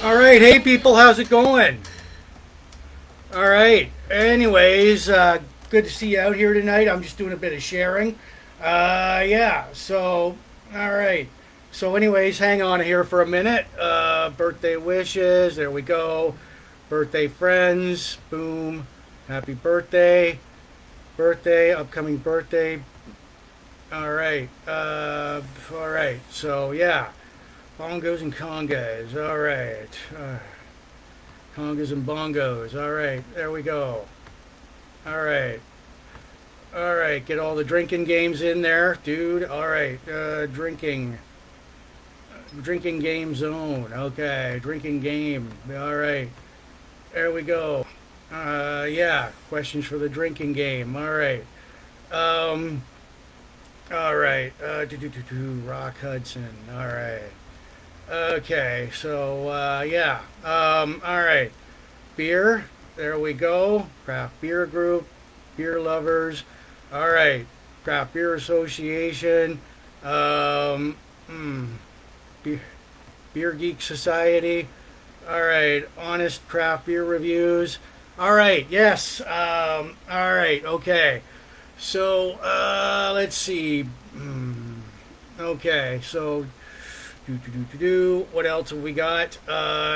All right, hey people, how's it going? All right. Anyways, good to see you out here tonight. I'm just doing a bit of sharing. Yeah. So, all right. So, anyways, hang on here for a minute. Birthday wishes. There we go. Birthday friends. Boom. Happy birthday. Birthday. Upcoming birthday. All right. All right. So, yeah. Bongos and congas. All right. Congas and bongos. All right. There we go. All right. All right. Get all the drinking games in there, dude. All right. Drinking. Drinking game zone. Okay. Drinking game. All right. There we go. Yeah. Questions for the drinking game. All right. All right. Rock Hudson. All right. Okay, so yeah. All right. Beer. There we go. Craft beer group. Beer lovers. All right. Craft beer association. Beer, beer geek society. All right. Honest craft beer reviews. All right. Yes. All right. Okay. So let's see. Okay. So. What else have we got?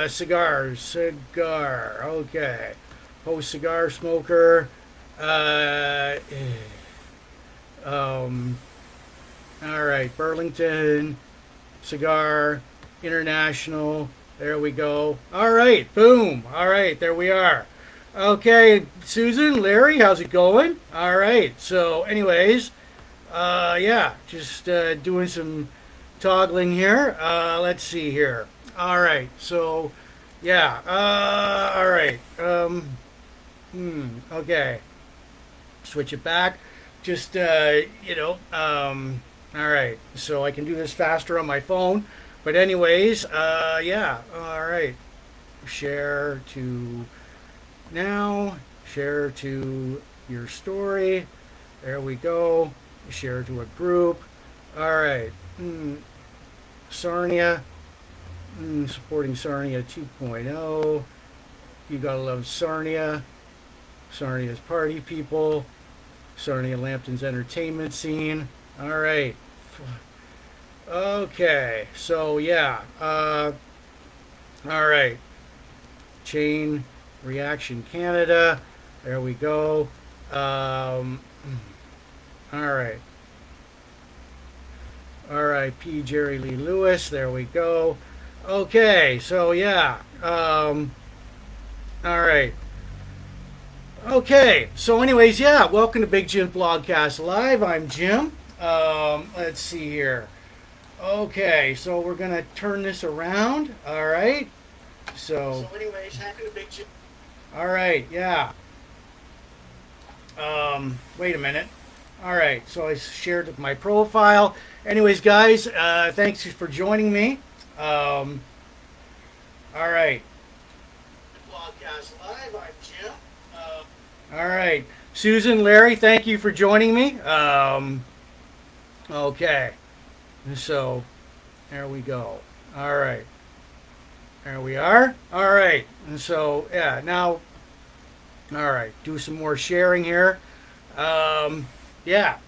Cigars. Cigar. Okay. Post cigar smoker. All right. Burlington. Cigar. International. There we go. All right. Boom. All right. There we are. Okay. Susan, Larry, how's it going? All right. So, anyways, yeah. Just doing some toggling here. Let's see here. All right. So, yeah. All right. Okay. Switch it back. Just, all right. So I can do this faster on my phone. But anyways, yeah. All right. Share to now. Share to your story. There we go. Share to a group. All right. Sarnia. Supporting Sarnia 2.0. You gotta love Sarnia. Sarnia's party people. Sarnia Lambton's entertainment scene. All right. Okay. So yeah. All right. Chain Reaction Canada. There we go. All right. R.I.P. Jerry Lee Lewis. There we go. Okay. So yeah. All right. Okay. So anyways, yeah. Welcome to Big Jim Blogcast Live. I'm Jim. Let's see here. Okay. So we're gonna turn this around. All right. So anyways, welcome to Big Jim. All right. Yeah. Wait a minute. All right. So I shared my profile. Anyways, guys, thanks for joining me. All right. Blogcast Live. I'm Jim. All right. Susan, Larry, thank you for joining me. Okay. So, there we go. All right. There we are. All right. And so, yeah, now, all right, do some more sharing here. Yeah.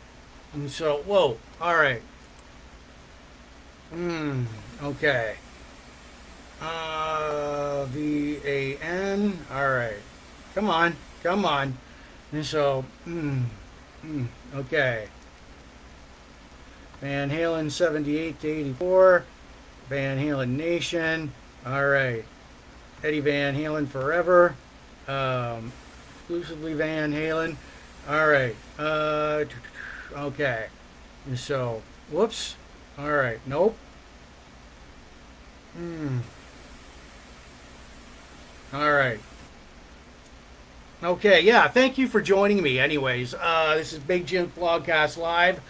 And so, whoa. All right. Okay. VAN. All right. Come on. Come on. And so, okay. Van Halen 78 to 84. Van Halen Nation. All right. Eddie Van Halen Forever. Exclusively Van Halen. All right. Okay. And so, whoops. All right. Nope. All right. Okay, yeah, thank you for joining me. Anyways, this is Big Jim Blogcast Live,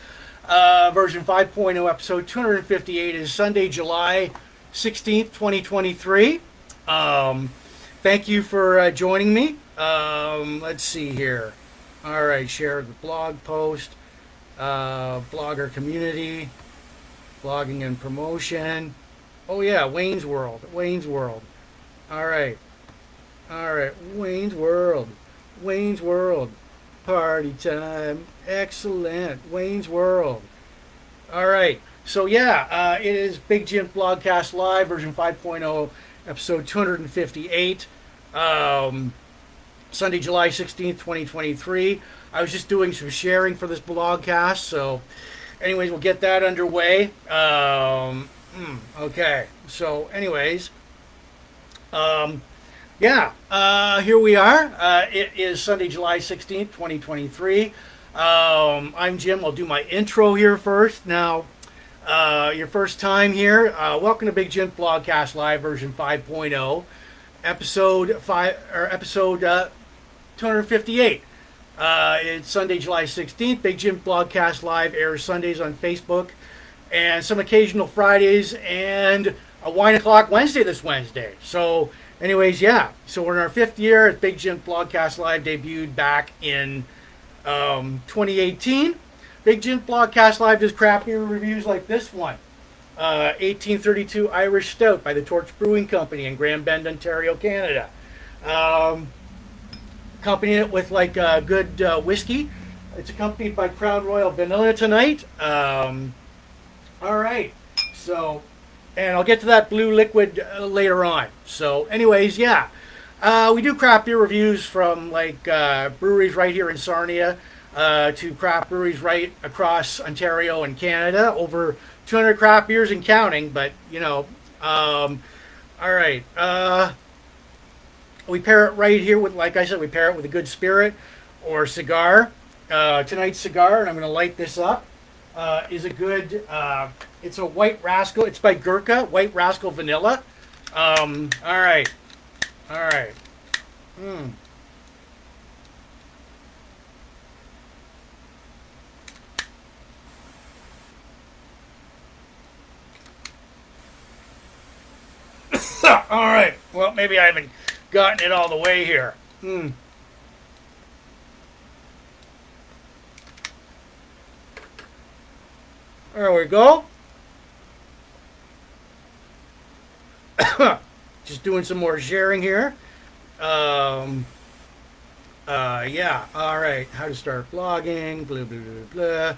version 5.0, episode 258 is Sunday, July 16th, 2023. Thank you for joining me. Let's see here. All right, share the blog post, blogger community, blogging and promotion. Oh, yeah, Wayne's World. Wayne's World. All right. All right, Wayne's World. Wayne's World. Party time. Excellent. Wayne's World. All right. So, yeah, it is Big Jim Blogcast Live, version 5.0, episode 258. Sunday, July 16th, 2023. I was just doing some sharing for this blogcast. So, anyways, we'll get that underway. Okay. So, anyways. Yeah, here we are. It is Sunday, July 16th, 2023. I'm Jim. I'll do my intro here first. Now, your first time here, welcome to Big Jim Blogcast Live version 5.0, episode 258. It's Sunday, July 16th. Big Jim Blogcast Live airs Sundays on Facebook and some occasional Fridays and a wine o'clock Wednesday this Wednesday. So, anyways, yeah. So we're in our 5th year. It's Big Jim Blogcast Live debuted back in 2018. Big Jim Blogcast Live does craft beer reviews like this one. 1832 Irish Stout by the Torch Brewing Company in Grand Bend, Ontario, Canada. Accompanying it with like good whiskey. It's accompanied by Crown Royal Vanilla tonight. All right. So, and I'll get to that blue liquid later on. So, anyways, yeah. We do craft beer reviews from like breweries right here in Sarnia to craft breweries right across Ontario and Canada. Over 200 craft beers and counting, but, you know. All right. We pair it right here with, like I said, we pair it with a good spirit or cigar. Tonight's cigar, and I'm going to light this up, is a good... it's a White Rascal. It's by Gurkha, White Rascal Vanilla. All right. All right. All right. Well, maybe I haven't gotten it all the way here. There we go. Just doing some more sharing here. Yeah, all right. How to start blogging, blah, blah, blah, blah.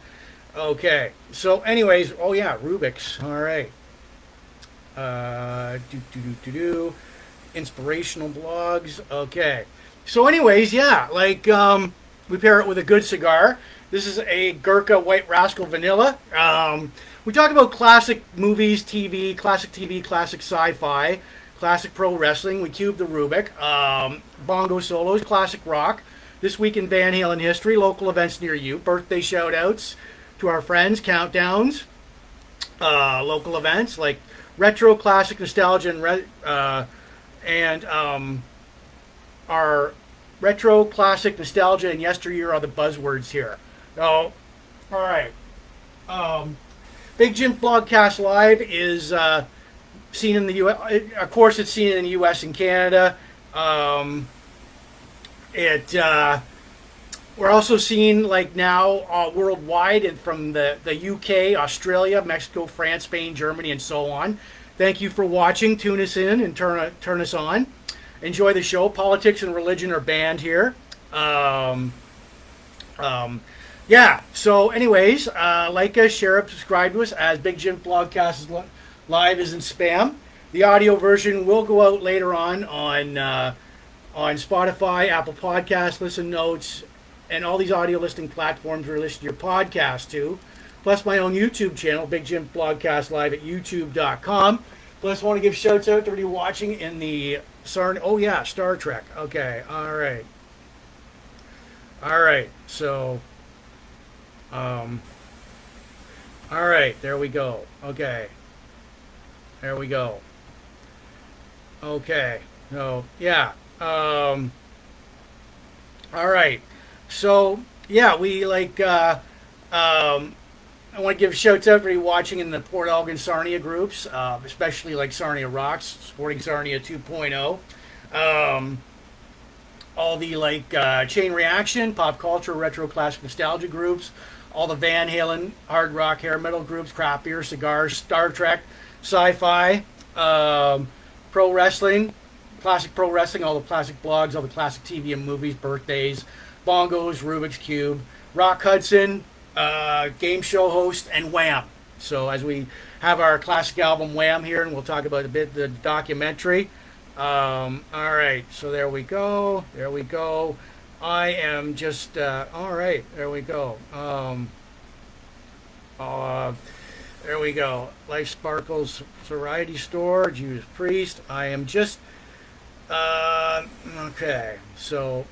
Okay. So, anyways, oh, yeah, Rubick's. All right. Inspirational blogs. Okay. So, anyways, yeah, like, we pair it with a good cigar. This is a Gurkha White Rascal Vanilla. We talk about classic movies, TV, classic sci-fi, classic pro wrestling. We cube the Rubick. Bongo solos, classic rock. This week in Van Halen history, local events near you, birthday shout-outs to our friends, countdowns, local events like retro, classic, nostalgia, and our retro, classic, nostalgia, and yesteryear are the buzzwords here. So, all right. Big Jims Blogcast Live is seen in the U.S. Of course, it's seen in the U.S. and Canada. We're also seen like now worldwide and from the UK, Australia, Mexico, France, Spain, Germany, and so on. Thank you for watching. Tune us in and turn us on. Enjoy the show. Politics and religion are banned here. Yeah. So, anyways, like us, share us, subscribe to us. As Big Jims Blogcast Live isn't spam. The audio version will go out later on Spotify, Apple Podcasts, Listen Notes, and all these audio listening platforms where you listen to your podcast to. Plus my own YouTube channel, Big Jims Blogcast Live at youtube.com. Plus I want to give shouts out to everybody watching in the Star Trek. Okay, all right. All right, so, all right, there we go. Okay. There we go. Okay, so, yeah. All right. So, yeah, we like, I want to give shouts out to everybody watching in the Port Elgin Sarnia groups, especially like Sarnia Rocks, supporting Sarnia 2.0. All the like Chain Reaction, Pop Culture, Retro Classic Nostalgia groups, all the Van Halen, Hard Rock, Hair Metal groups, Craft Beer, Cigars, Star Trek, Sci-Fi, Pro Wrestling, Classic Pro Wrestling, all the classic blogs, all the classic TV and movies, birthdays, bongos, Rubik's Cube, Rock Hudson, game show host, and Wham. So as we have our classic album Wham here, and we'll talk about a bit the documentary. All right, so there we go. There we go. I am just all right. There we go. There we go. Life Sparkles Variety Store, Judas Priest. I am just okay. So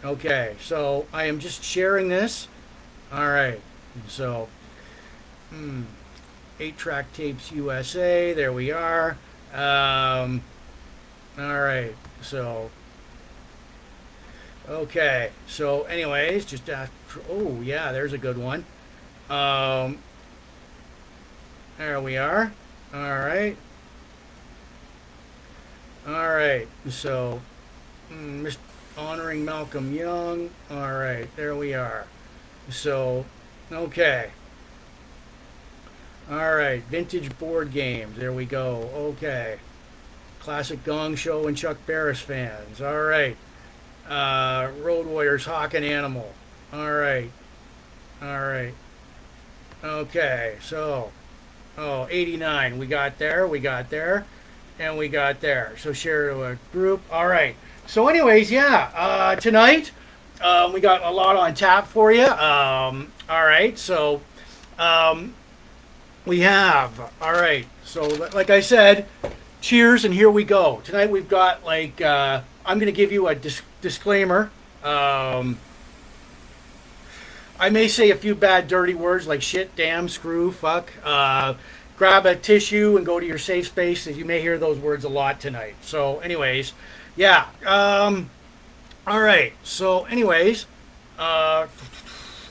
okay. So I am just sharing this. All right. So 8-Track Tapes USA. There we are. All right. So okay. So anyways, just oh yeah, there's a good one. There we are. All right. All right. So honoring Malcolm Young. All right. There we are. So okay. All right, vintage board games. There we go. Okay. Classic Gong Show and Chuck Barris fans. All right. Road Warriors, Hawk and Animal. All right. All right. Okay, so, 89. We got there, and we got there. So share to a group. All right. So anyways, yeah, tonight we got a lot on tap for you. All right. So we have, all right. So like I said, cheers, and here we go. Tonight we've got like, I'm going to give you a disclaimer. I may say a few bad, dirty words like shit, damn, screw, fuck. Grab a tissue and go to your safe space, as you may hear those words a lot tonight. So anyways, yeah. All right. So anyways,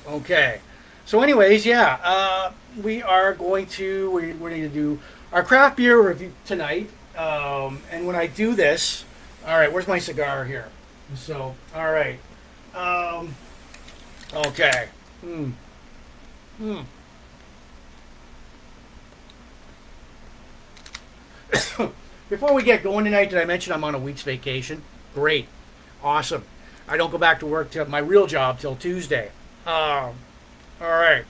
okay. So anyways, yeah. We are going to, we're going to do our craft beer review tonight. And when I do this, all right, where's my cigar here? So, all right. Okay. Before we get going tonight, did I mention I'm on a week's vacation? Great. Awesome. I don't go back to work to my real job till Tuesday. All right.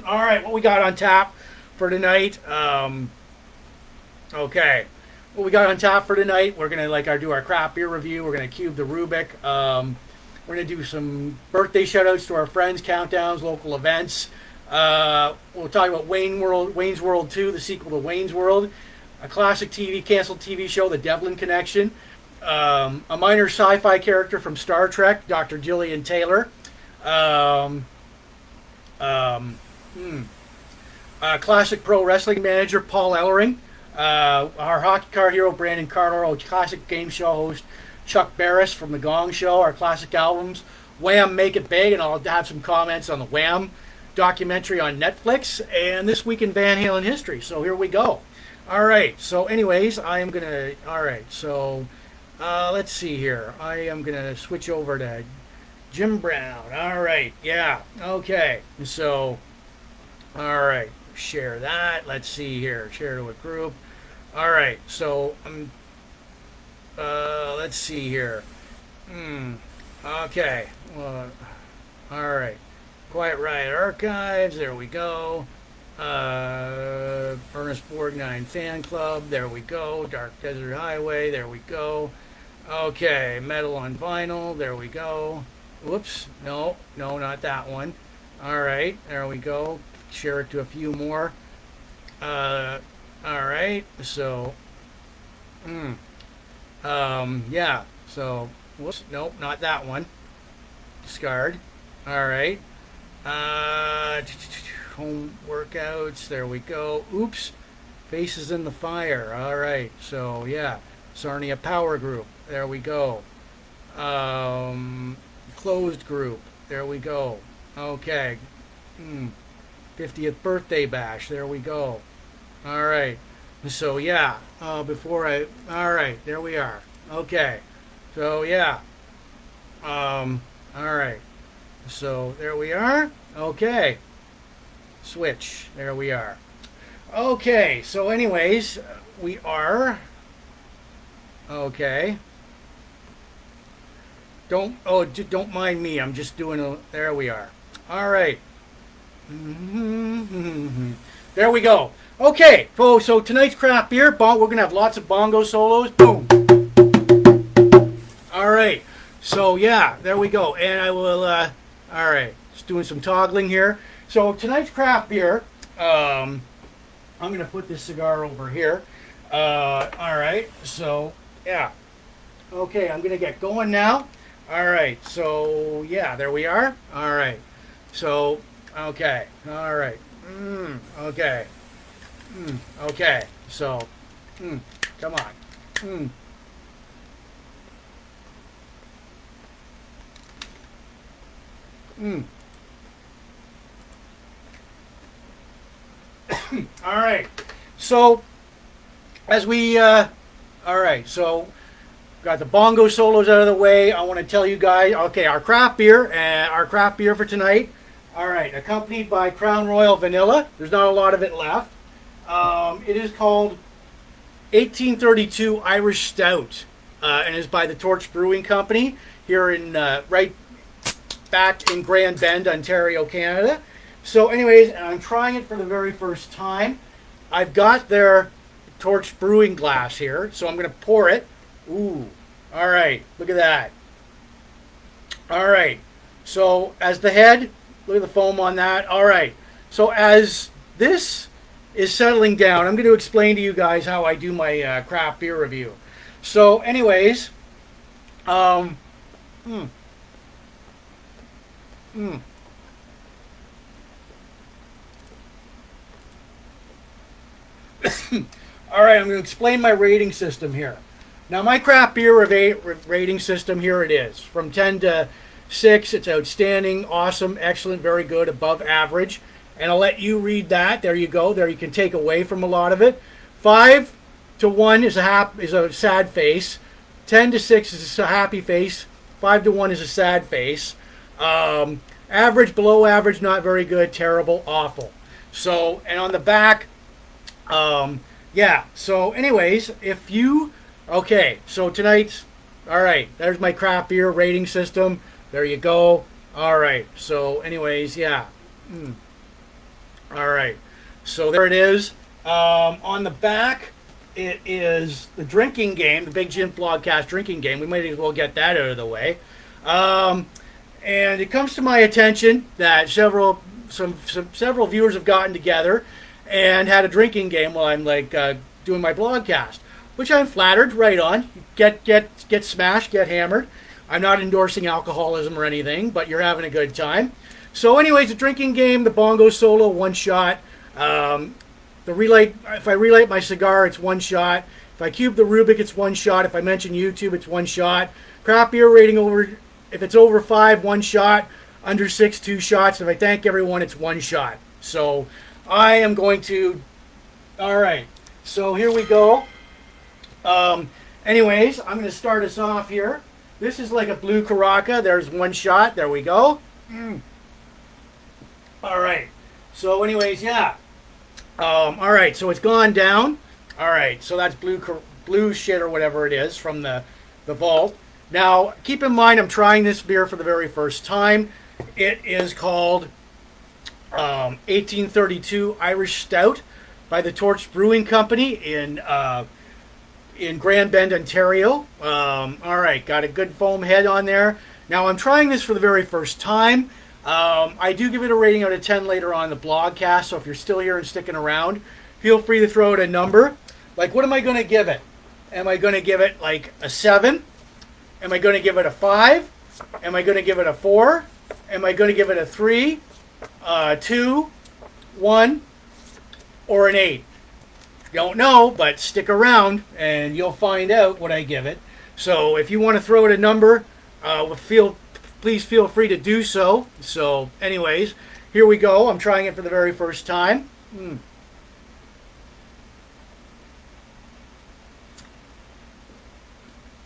All right, what we got on tap for tonight? Okay. What we got on tap for tonight, we're going to do our craft beer review. We're going to cube the Rubick. We're going to do some birthday shout-outs to our friends, countdowns, local events. We'll talk about Wayne's World 2, the sequel to Wayne's World. A classic canceled TV show, The Devlin Connection. A minor sci-fi character from Star Trek, Dr. Gillian Taylor. Classic pro wrestling manager, Paul Ellering. Our hockey card hero, Brandon Carlo. Classic game show host, Chuck Barris from The Gong Show. Our classic albums, Wham-Make It Big, and I'll have some comments on the Wham documentary on Netflix, and This Week in Van Halen History. So here we go. All right. So anyways, I am going to... All right. So let's see here. I am going to switch over to Jim Brown. All right. Yeah. Okay. So, all right. Share that. Let's see here. Share to a group. All right. So, let's see here. Okay. All right. Quiet Riot Archives. There we go. Ernest Borgnine Fan Club. There we go. Dark Desert Highway. There we go. Okay. Metal on Vinyl. There we go. Whoops. No, not that one. All right. There we go. Share it to a few more. All right. So, yeah. So, whoops. Nope, not that one. Discard. All right. Home workouts. There we go. Oops. Faces in the Fire. All right. So, yeah. Sarnia Power Group. There we go. Closed group. There we go. Okay. 50th birthday bash. There we go. All right. So, yeah. All right. There we are. Okay. So, yeah. All right. So, there we are. Okay. Switch. There we are. Okay. So, anyways, we are... Okay. Don't mind me. I'm just doing there we are. All right. There we go. Okay. So tonight's craft beer, we're going to have lots of bongo solos. Boom. All right. So, yeah, there we go. And I will, all right. Just doing some toggling here. So tonight's craft beer, I'm going to put this cigar over here. All right. So, yeah. Okay, I'm going to get going now. All right, so, yeah, there we are. All right, so, okay, all right, okay, okay, so, come on, all right, so, as we, all right, so, got the bongo solos out of the way. I want to tell you guys, okay, our craft beer for tonight. All right, accompanied by Crown Royal Vanilla. There's not a lot of it left. It is called 1832 Irish Stout, and is by the Torch Brewing Company here in right back in Grand Bend, Ontario, Canada. So, anyways, I'm trying it for the very first time. I've got their Torch Brewing glass here, so I'm going to pour it. Ooh, all right, look at that. All right, so as the head, look at the foam on that. All right, so as this is settling down, I'm going to explain to you guys how I do my craft beer review. So anyways, all right, I'm going to explain my rating system here. Now, my craft beer rating system, here it is. From 10 to 6, it's outstanding, awesome, excellent, very good, above average. And I'll let you read that. There you go. There you can take away from a lot of it. 5 to 1 is a sad face. 10 to 6 is a happy face. 5 to 1 is a sad face. Average, below average, not very good, terrible, awful. So, and on the back, Yeah, so anyways, if you, okay, so tonight's, all right, there's my craft beer rating system. There you go. All right, so anyways, yeah. All right, so there it is. On the back, it is the drinking game, the big Jims Blogcast drinking game. We might as well get that out of the way. And it comes to my attention that several viewers have gotten together and had a drinking game while I'm doing my blogcast, which I'm flattered. Right on. Get smashed, get hammered. I'm not endorsing alcoholism or anything, but you're having a good time. So, anyways, the drinking game, the bongo solo, one shot. The relight. If I relight my cigar, it's one shot. If I cube the Rubick, it's one shot. If I mention YouTube, it's one shot. Craft beer rating over. If it's over 5, one shot. Under 6, 2 shots. If I thank everyone, it's one shot. So I am going to. All right. So here we go. Anyways, I'm going to start us off here. This is like a blue Caraca. There's one shot. There we go. All right. So anyways, yeah. All right. So it's gone down. All right. So that's blue shit or whatever it is from the vault. Now, keep in mind, I'm trying this beer for the very first time. It is called 1832 Irish Stout by the Torch Brewing Company in Grand Bend, Ontario. All right, got a good foam head on there. Now, I'm trying this for the very first time. I do give it a rating out of 10 later on in the blogcast, so if you're still here and sticking around, feel free to throw out a number. Like, what am I going to give it? Am I going to give it like a 7? Am I going to give it a 5? Am I going to give it a 4? Am I going to give it a 3, 2, 1, or an 8? Don't know, but stick around and you'll find out what I give it. So if you want to throw it a number, please feel free to do so. So anyways, here we go. I'm trying it for the very first time.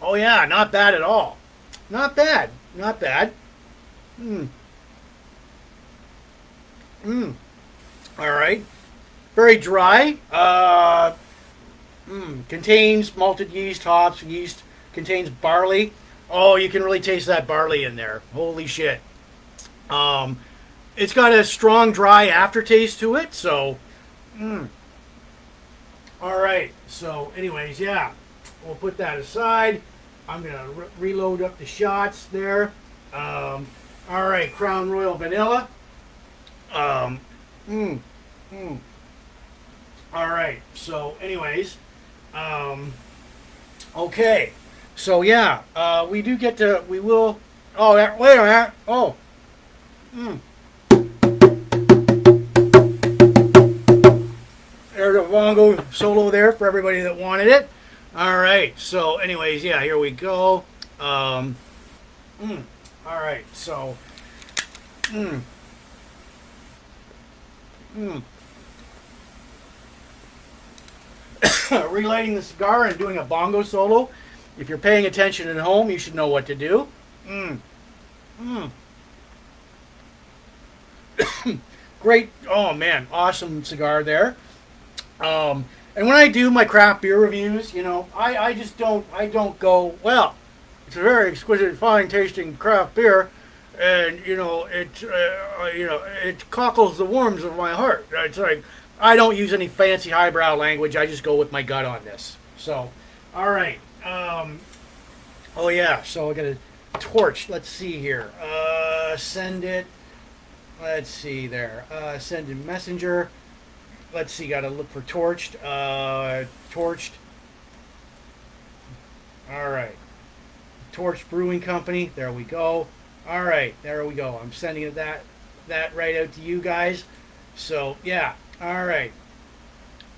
Oh yeah, not bad at all. Not bad. Not bad. All right. Very dry. Contains malted yeast, hops, yeast. Contains barley. Oh, you can really taste that barley in there. Holy shit. It's got a strong, dry aftertaste to it. So, all right. So, anyways, yeah. We'll put that aside. I'm going to reload up the shots there. All right. Crown Royal Vanilla. All right. So, anyways, okay. So, yeah, we do get to, we will, oh, wait a minute. Oh, There's a bongo solo there for everybody that wanted it. All right. So, anyways, yeah, here we go. All right. So, relighting the cigar and doing a bongo solo. If you're paying attention at home, you should know what to do. Great. Oh, man. Awesome cigar there. And when I do my craft beer reviews, you know, I don't go, well, it's a very exquisite, fine tasting craft beer. And, it cockles the worms of my heart. It's like, I don't use any fancy highbrow language. I just go with my gut on this. So, all right. Oh, yeah. So I got a torch. Let's see here. Send it. Let's see there. Send in messenger. Let's see. Got to look for torched. Torched. All right. Torch Brewing Company. There we go. All right. There we go. I'm sending that right out to you guys. So, yeah. All right.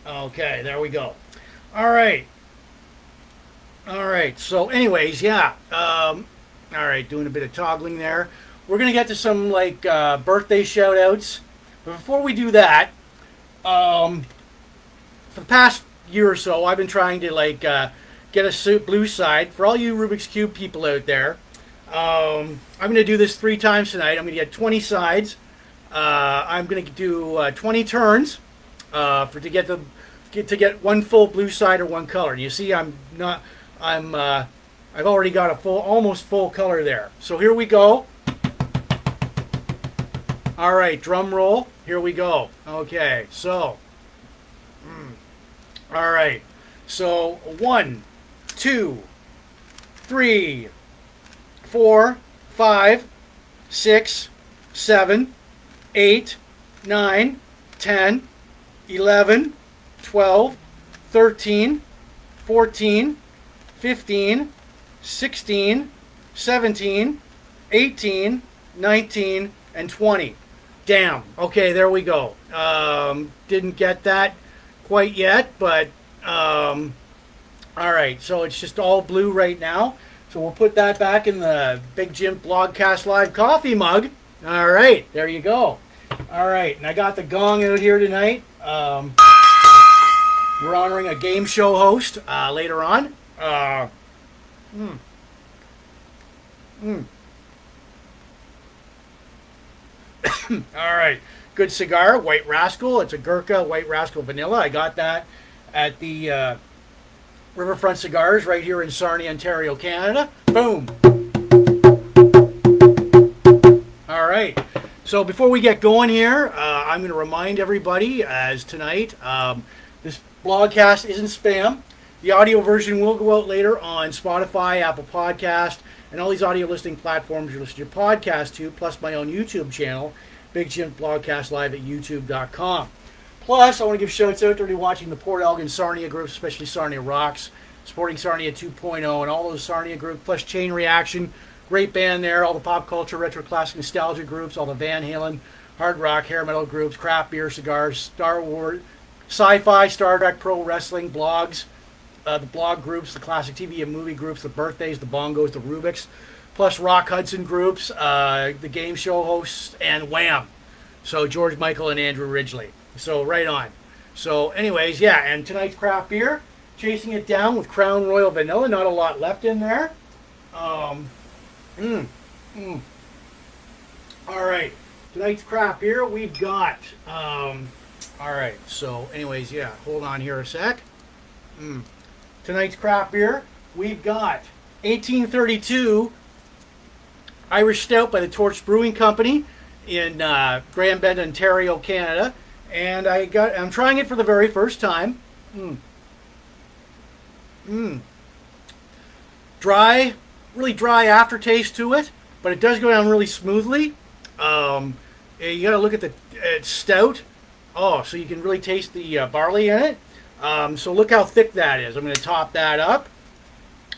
Okay. There we go. All right. All right. So, anyways, yeah. All right. Doing a bit of toggling there. We're going to get to some, birthday shout-outs. But before we do that, for the past year or so, I've been trying to, get a blue side. For all you Rubik's Cube people out there, I'm going to do this 3 times tonight. I'm going to get 20 sides. I'm going to do 20 turns to get the to get one full blue side or one color. You see, I've already got a almost full color there. So here we go. All right, drum roll. Here we go. Okay, so, all right. So 1, 2, 3, 4, 5, 6, 7, 8, 9, 10, 11, 12, 13, 14, 15, 16, 17, 18, 19, and 20. Damn. Okay, there we go. Didn't get that quite yet, but all right. So it's just all blue right now. So we'll put that back in the Big Jim Blogcast Live coffee mug. All right, there you go. All right, and I got the gong out here tonight. We're honoring a game show host later on. All right, good cigar, White Rascal. It's a Gurkha White Rascal Vanilla. I got that at the Riverfront Cigars right here in Sarnia, Ontario, Canada. Boom. All right. So before we get going here, I'm going to remind everybody, as tonight, this blogcast isn't spam. The audio version will go out later on Spotify, Apple Podcast, and all these audio listening platforms you listen to your podcast to, plus my own YouTube channel, Big Jim Blogcast Live at youtube.com. Plus, I want to give shouts out to everybody watching the Port Elgin Sarnia groups, especially Sarnia Rocks, supporting Sarnia 2.0, and all those Sarnia groups, plus Chain Reaction, great band there, all the pop culture, retro classic nostalgia groups, all the Van Halen, hard rock, hair metal groups, craft beer, cigars, Star Wars, sci-fi, Star Trek, pro wrestling, blogs, the blog groups, the classic TV and movie groups, the birthdays, the bongos, the Rubiks, plus Rock Hudson groups, the game show hosts, and Wham! So George Michael and Andrew Ridgely. So right on. So anyways, yeah, and tonight's craft beer, chasing it down with Crown Royal Vanilla. Not a lot left in there. All right, tonight's craft beer we've got. All right. So anyways, yeah, hold on here a sec. Tonight's craft beer we've got 1832 Irish Stout by the Torch Brewing Company in Grand Bend, Ontario, Canada. And I'm trying it for the very first time. Dry, really dry aftertaste to it, but it does go down really smoothly. You gotta look at the stout. Oh, so you can really taste the barley in it. So look how thick that is. I'm gonna top that up.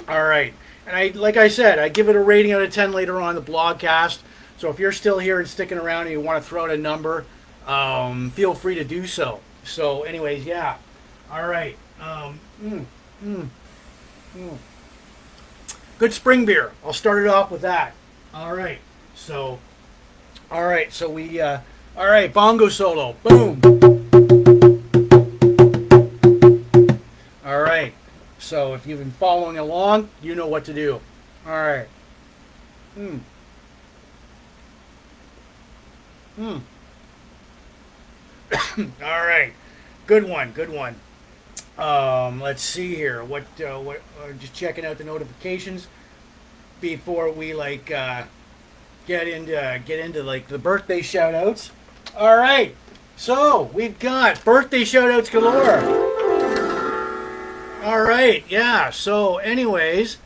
All right, and like I said, I give it a rating out of 10 later on in the blogcast. So if you're still here and sticking around and you want to throw out a number, feel free to do so. So anyways, yeah. All right. Good spring beer. I'll start it off with that. All right. So we, all right, bongo solo. Boom. All right. So if you've been following along, you know what to do. All right. All right, good one. Let's see here. What? Just checking out the notifications before we get into like the birthday shout outs. All right, so we've got birthday shout outs galore. All right, yeah. So, anyways,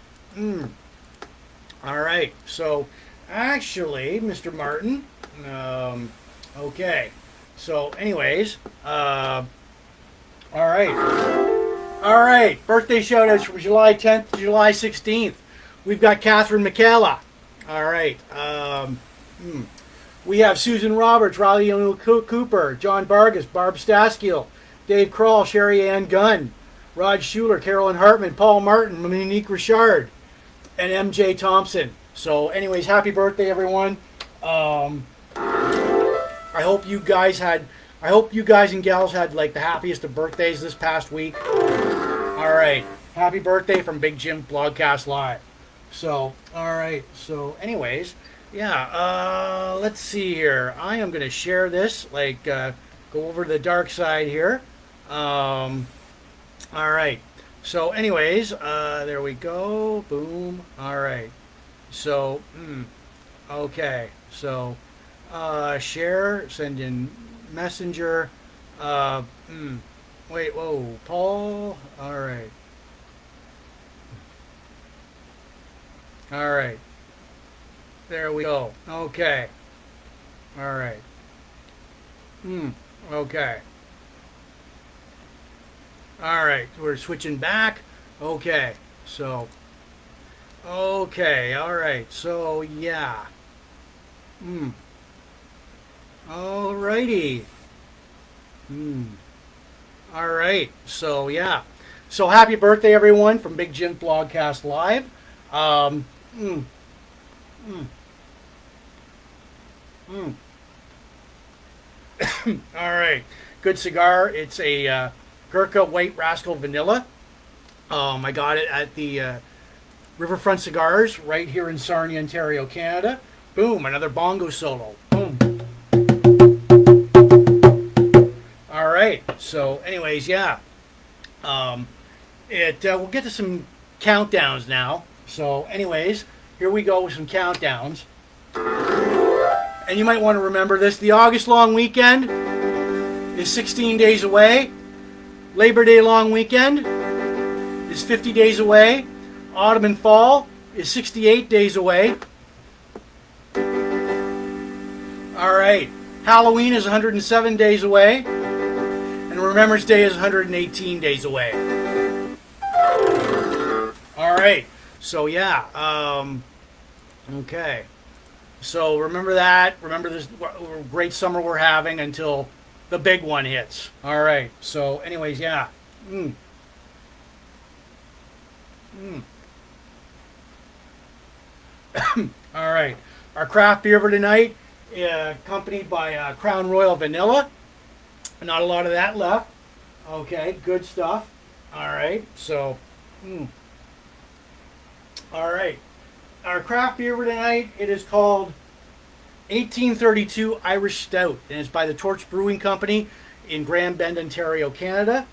all right. So, actually, Mr. Martin. Okay. So, anyways, all right, birthday shout-outs from July 10th to July 16th. We've got Catherine McKella. All right. We have Susan Roberts, Riley O'Neill Cooper, John Vargas, Barb Staskill, Dave Kroll, Sherry Ann Gunn, Rod Schuler, Carolyn Hartman, Paul Martin, Monique Richard, and MJ Thompson. So, anyways, happy birthday, everyone. I hope you guys and gals had like the happiest of birthdays this past week. All right. Happy birthday from Big Jim Blogcast Live. So, all right. So, anyways, yeah, let's see here. I am going to share this, go over to the dark side here. All right. So, anyways, there we go. Boom. All right. So, okay. So, share, send in messenger. Uh, mm, wait, whoa, Paul. All right. All right. There we go. Okay. All right. Okay. All right. We're switching back. Okay. So, okay. All right. So, yeah. Hmm. All righty. Hmm. All right. So, yeah. So, happy birthday, everyone, from Big Jims Blogcast Live. Um, mm, mm, mm. All right. Good cigar. It's a Gurkha White Rascal Vanilla. I got it at the Riverfront Cigars right here in Sarnia, Ontario, Canada. Boom. Another bongo solo. Boom. All right. So, anyways, yeah. Um, we'll get to some countdowns now. So, anyways, here we go with some countdowns. And you might want to remember this. The August long weekend is 16 days away. Labor Day long weekend is 50 days away. Autumn and fall is 68 days away. All right. Halloween is 107 days away. And Remembrance Day is 118 days away. All right. So, yeah. Okay. So remember that. Remember this great summer we're having until the big one hits. All right. So, anyways, yeah. Mm. Mm. All right. Our craft beer for tonight, accompanied by Crown Royal Vanilla. Not a lot of that left. Okay. Good stuff. All right. So, all right. Our craft beer for tonight, it is called 1832 Irish Stout, and it's by the Torch Brewing Company in Grand Bend, Ontario, Canada.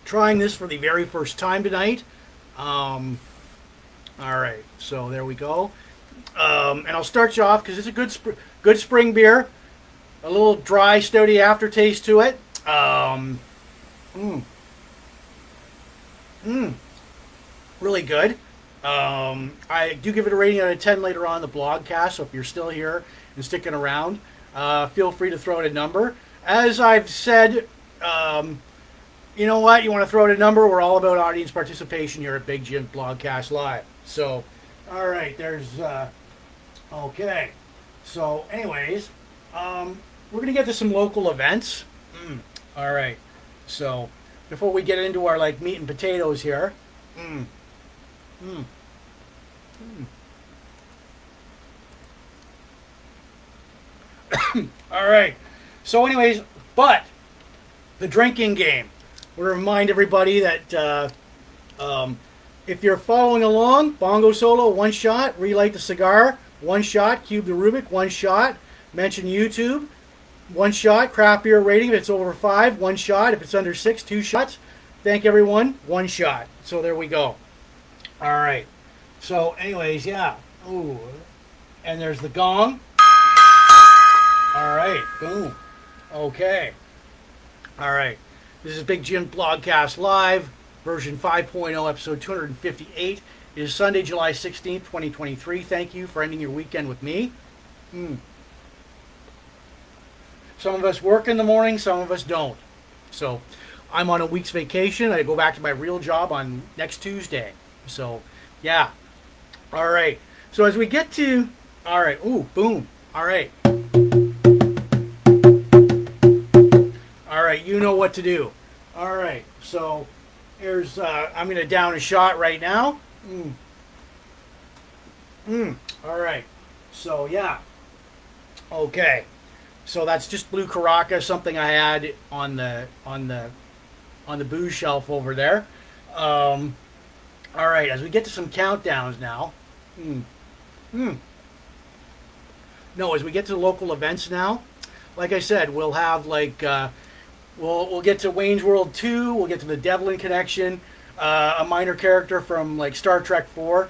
Trying this for the very first time tonight. All right, so there we go. And I'll start you off because it's a good spring beer. A little dry, stouty aftertaste to it. Really good. I do give it a rating out of 10 later on in the blogcast, so if you're still here and sticking around, feel free to throw out a number. As I've said, you know what? You want to throw out a number? We're all about audience participation here at Big Jims Blogcast Live. So, all right, there's, okay. So, anyways, we're going to get to some local events. All right. So, before we get into our, like, meat and potatoes here, all right. So, anyways, but the drinking game. I want to remind everybody that if you're following along, bongo solo, one shot, relight the cigar, one shot, cube the Rubick, one shot, mention YouTube, one shot, craft beer rating if it's over 5, one shot, if it's under 6, 2 shots. Thank everyone, one shot. So there we go. All right. So, anyways, yeah. Ooh. And there's the gong. All right. Boom. Okay. All right. This is Big Jims Blogcast Live, version 5.0, episode 258. It is Sunday, July 16th, 2023. Thank you for ending your weekend with me. Some of us work in the morning, some of us don't. So, I'm on a week's vacation. I go back to my real job on next Tuesday. So, yeah. All right. So as we get to, all right. Ooh, boom. All right. All right. You know what to do. All right. So here's, I'm going to down a shot right now. All right. So, yeah. Okay. So that's just Blue Caraca, something I had on the booze shelf over there. All right, as we get to some countdowns now. No, as we get to local events now, like I said, we'll have like We'll get to Wayne's World 2. We'll get to the Devlin connection. A minor character from like Star Trek 4,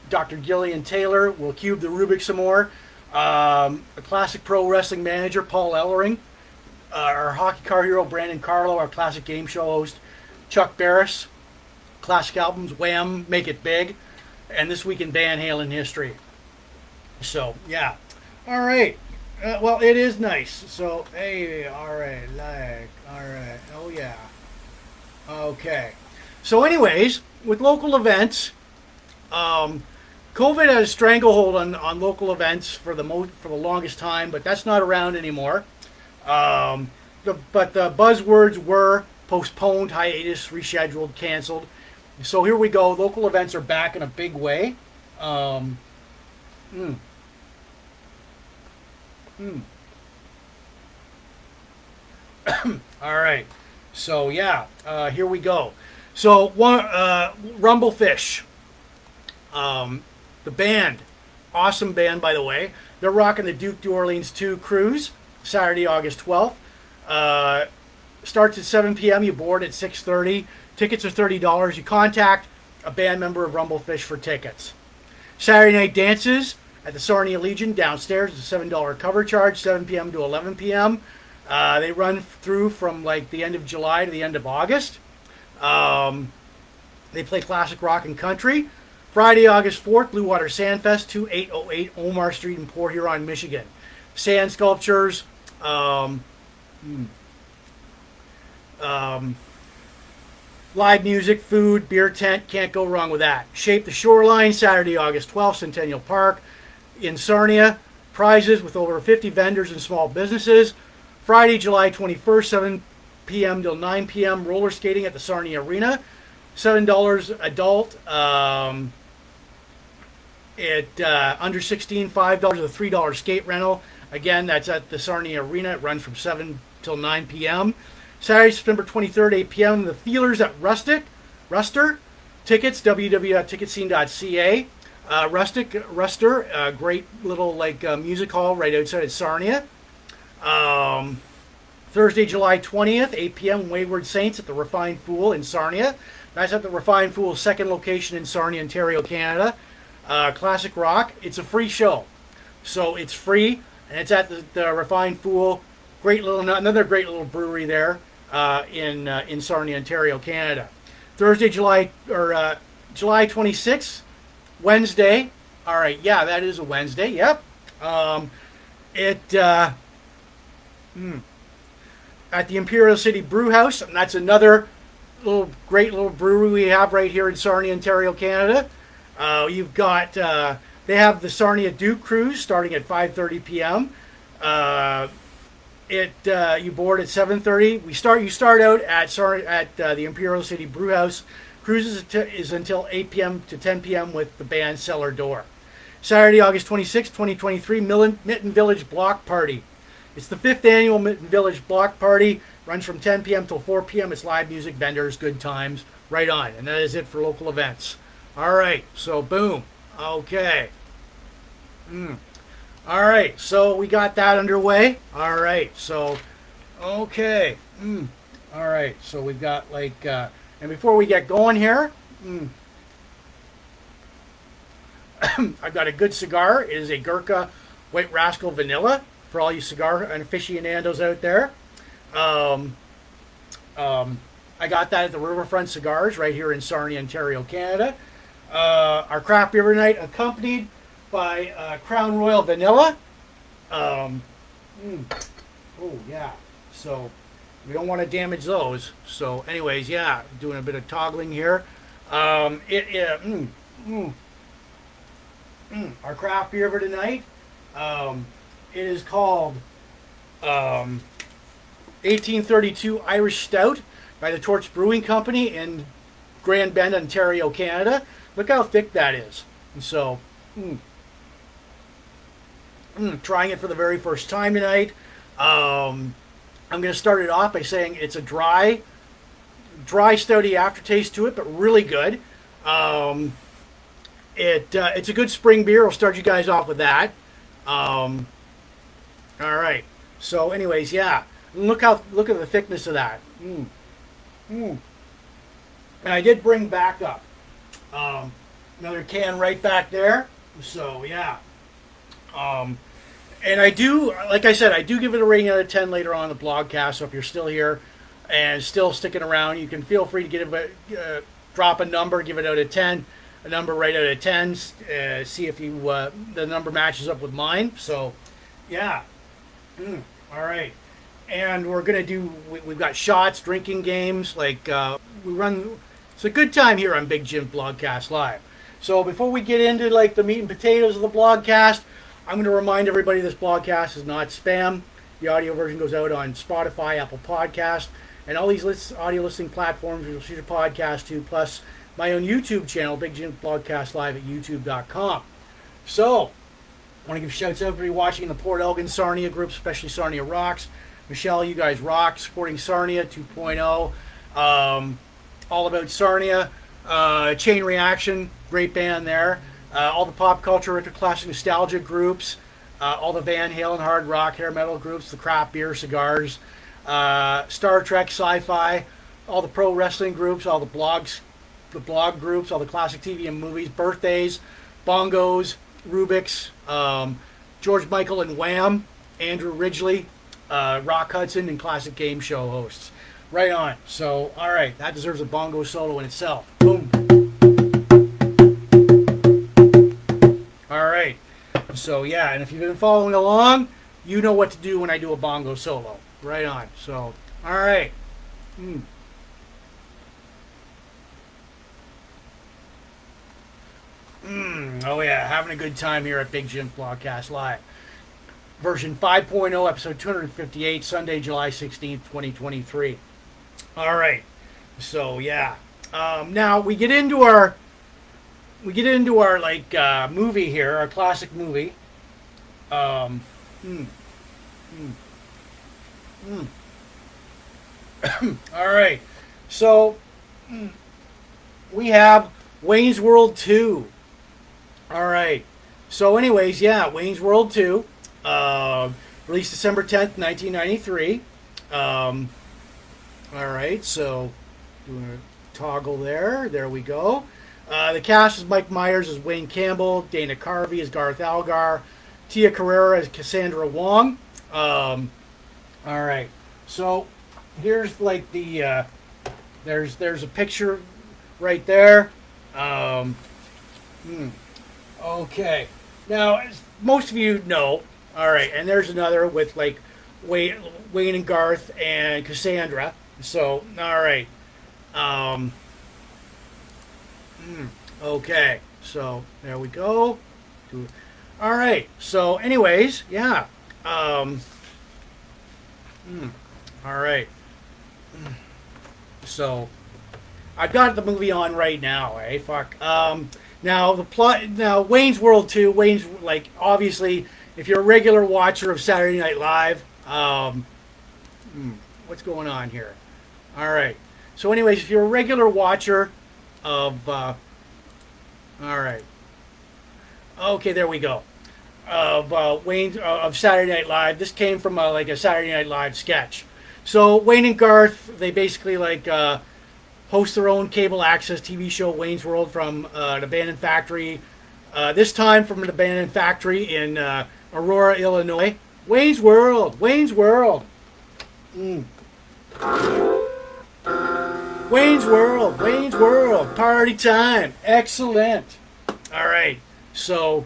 Dr. Gillian Taylor. We'll cube the Rubick some more. A classic pro wrestling manager, Paul Ellering. Our hockey car hero, Brandon Carlo. Our classic game show host, Chuck Barris. Classic albums, Wham, Make It Big. And This Week in Van Halen History. So, yeah. All right. Well, it is nice. So, hey, all right, oh yeah. Okay. So, anyways, with local events, COVID had a stranglehold on local events for the longest time, but that's not around anymore. But the buzzwords were postponed, hiatus, rescheduled, canceled. So here we go. Local events are back in a big way. All right. So yeah, here we go. So one Rumblefish, the band, awesome band by the way. They're rocking the Duke New Orleans 2 cruise Saturday, August 12th. Starts at 7 p.m. You board at 6:30. Tickets are $30. You contact a band member of Rumblefish for tickets. Saturday night dances at the Sarnia Legion downstairs. It's a $7 cover charge, 7 p.m. to 11 p.m. They run through from like the end of July to the end of August. They play classic rock and country. Friday, August 4th, Blue Water Sand Fest, 2808 Omar Street in Port Huron, Michigan. Sand sculptures. Live music, food, beer tent, can't go wrong with that. Shape the Shoreline, Saturday, August 12th, Centennial Park in Sarnia. Prizes with over 50 vendors and small businesses. Friday, July 21st, 7 p.m. till 9 p.m. Roller skating at the Sarnia Arena. $7 adult. Under 16, $5 with a $3 skate rental. Again, that's at the Sarnia Arena. It runs from 7 till 9 p.m. Saturday, September 23rd, 8 p.m. The Feelers at Ruster. Tickets, www.ticketscene.ca. Ruster, a great little music hall right outside of Sarnia. Thursday, July 20th, 8 p.m. Wayward Saints at the Refined Fool in Sarnia. That's at the Refined Fool's second location in Sarnia, Ontario, Canada. Classic rock. It's a free show, so it's free, and it's at the Refined Fool. Another great little brewery there in Sarnia, Ontario, Canada. Thursday, July 26th, Wednesday. All right, yeah, that is a Wednesday. Yep. At the Imperial City Brew House, and that's another great little brewery we have right here in Sarnia, Ontario, Canada. You've got they have the Sarnia Duke cruise starting at 5:30 p.m. You board at 7:30. You start out at the Imperial City Brew House. Cruises is until 8 p.m. to 10 p.m. with the band Cellar Door. Saturday, August 26, 2023, Mitten Village Block Party. It's the 5th annual Mitten Village Block Party. Runs from 10 p.m. till 4 p.m. It's live music, vendors, good times. Right on. And that is it for local events. All right. So, boom. Okay. All right. So, we got that underway. All right. So, okay. All right. So, we've got and before we get going here, I've got a good cigar. It is a Gurkha White Rascal Vanilla for all you cigar aficionados out there. I got that at the Riverfront Cigars right here in Sarnia, Ontario, Canada. Our craft beer night accompanied by Crown Royal Vanilla. Oh, yeah. So we don't want to damage those. So anyways, yeah, doing a bit of toggling here. Our craft beer for tonight. It is called 1832 Irish Stout by the Torch Brewing Company in Grand Bend, Ontario, Canada. Look how thick that is. And so, trying it for the very first time tonight. I'm going to start it off by saying it's a dry, stouty aftertaste to it, but really good. It's a good spring beer. I'll start you guys off with that. All right. So anyways, yeah. And look at the thickness of that. And I did bring back up another can right back there. So yeah. And I do, like I said, I do give it a rating out of 10 later on in the blogcast. So if you're still here and still sticking around, you can feel free to drop a number, give it out of 10, a number right out of 10, see if you the number matches up with mine. So yeah. All right. And we're going to do, we've got shots, drinking games, like we run, it's a good time here on Big Jims Blogcast Live. So before we get into like the meat and potatoes of the blogcast, I'm going to remind everybody this blogcast is not spam. The audio version goes out on Spotify, Apple Podcast, and all these audio listening platforms you'll see the podcast to, plus my own YouTube channel, Big Jims Blogcast Live at youtube.com. So, I want to give shouts out to everybody watching in the Port Elgin Sarnia group, especially Sarnia Rocks. Michelle, you guys rock, supporting Sarnia 2.0. All About Sarnia. Chain Reaction, great band there. All the pop culture, retro classic nostalgia groups. All the Van Halen, hard rock, hair metal groups. The craft beer, cigars. Star Trek, sci-fi. All the pro wrestling groups. All the blogs, the blog groups. All the classic TV and movies. Birthdays. Bongos. Rubick's. George Michael and Wham. Andrew Ridgely. Rock Hudson, and classic game show hosts. Right on. So, all right, that deserves a bongo solo in itself. Boom. All right. So, yeah, and if you've been following along, you know what to do when I do a bongo solo. Right on. So, all right. Oh, yeah, having a good time here at Big Jims Blogcast Live. Version 5.0, episode 258, Sunday, July 16th, 2023. All right. So, yeah. Now, we get into our movie here, our classic movie. All right. So, we have Wayne's World 2. All right. So, anyways, yeah, Wayne's World 2. Released December 10th, 1993. All right, so doing a toggle there. There we go. The cast is Mike Myers as Wayne Campbell, Dana Carvey as Garth Algar, Tia Carrera as Cassandra Wong. All right, so here's like the there's a picture right there. Okay, now as most of you know. All right, and there's another with like Wayne and Garth and Cassandra. So, all right. Okay, so there we go. All right. So, anyways, yeah. All right. So, I've got the movie on right now. Fuck. Now the plot. Now Wayne's World 2. Wayne's like obviously. If you're a regular watcher of Saturday Night Live, what's going on here? All right. So, anyways, if you're a regular watcher of, all right. Okay, there we go. Of Wayne of Saturday Night Live. This came from like a Saturday Night Live sketch. So Wayne and Garth, they basically like host their own cable access TV show, Wayne's World, from an abandoned factory. This time from an abandoned factory in Aurora, Illinois. Wayne's World. Wayne's World. Wayne's World. Wayne's World. Party time. Excellent. All right. So,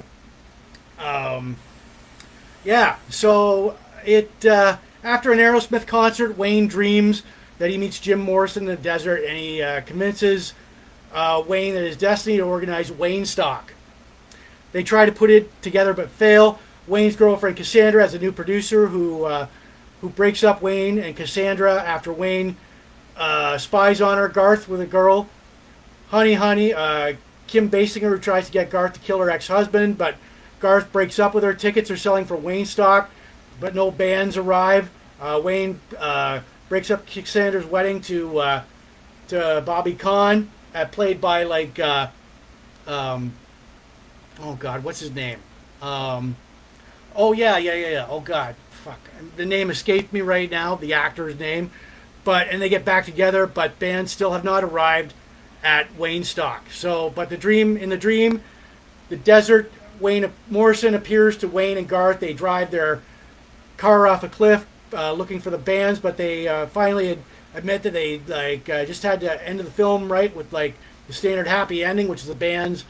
yeah. So it after an Aerosmith concert, Wayne dreams that he meets Jim Morrison in the desert, and he convinces Wayne that his destiny to organize Wayne Stock. They try to put it together but fail. Wayne's girlfriend Cassandra has a new producer who breaks up Wayne and Cassandra after Wayne spies on her. Garth with a girl, Honey, Kim Basinger, who tries to get Garth to kill her ex-husband, but Garth breaks up with her. Tickets are selling for Wayne Stock, but no bands arrive. Wayne breaks up Cassandra's wedding to Bobby Kahn, played by like oh God, what's his name? Oh yeah. Oh God, fuck, the name escaped me right now, the actor's name, and they get back together, but bands still have not arrived at Waynestock. So, but in the dream, the desert, Morrison appears to Wayne and Garth. They drive their car off a cliff looking for the bands, but they finally admit that they just had to end the film right with like the standard happy ending, which is the band's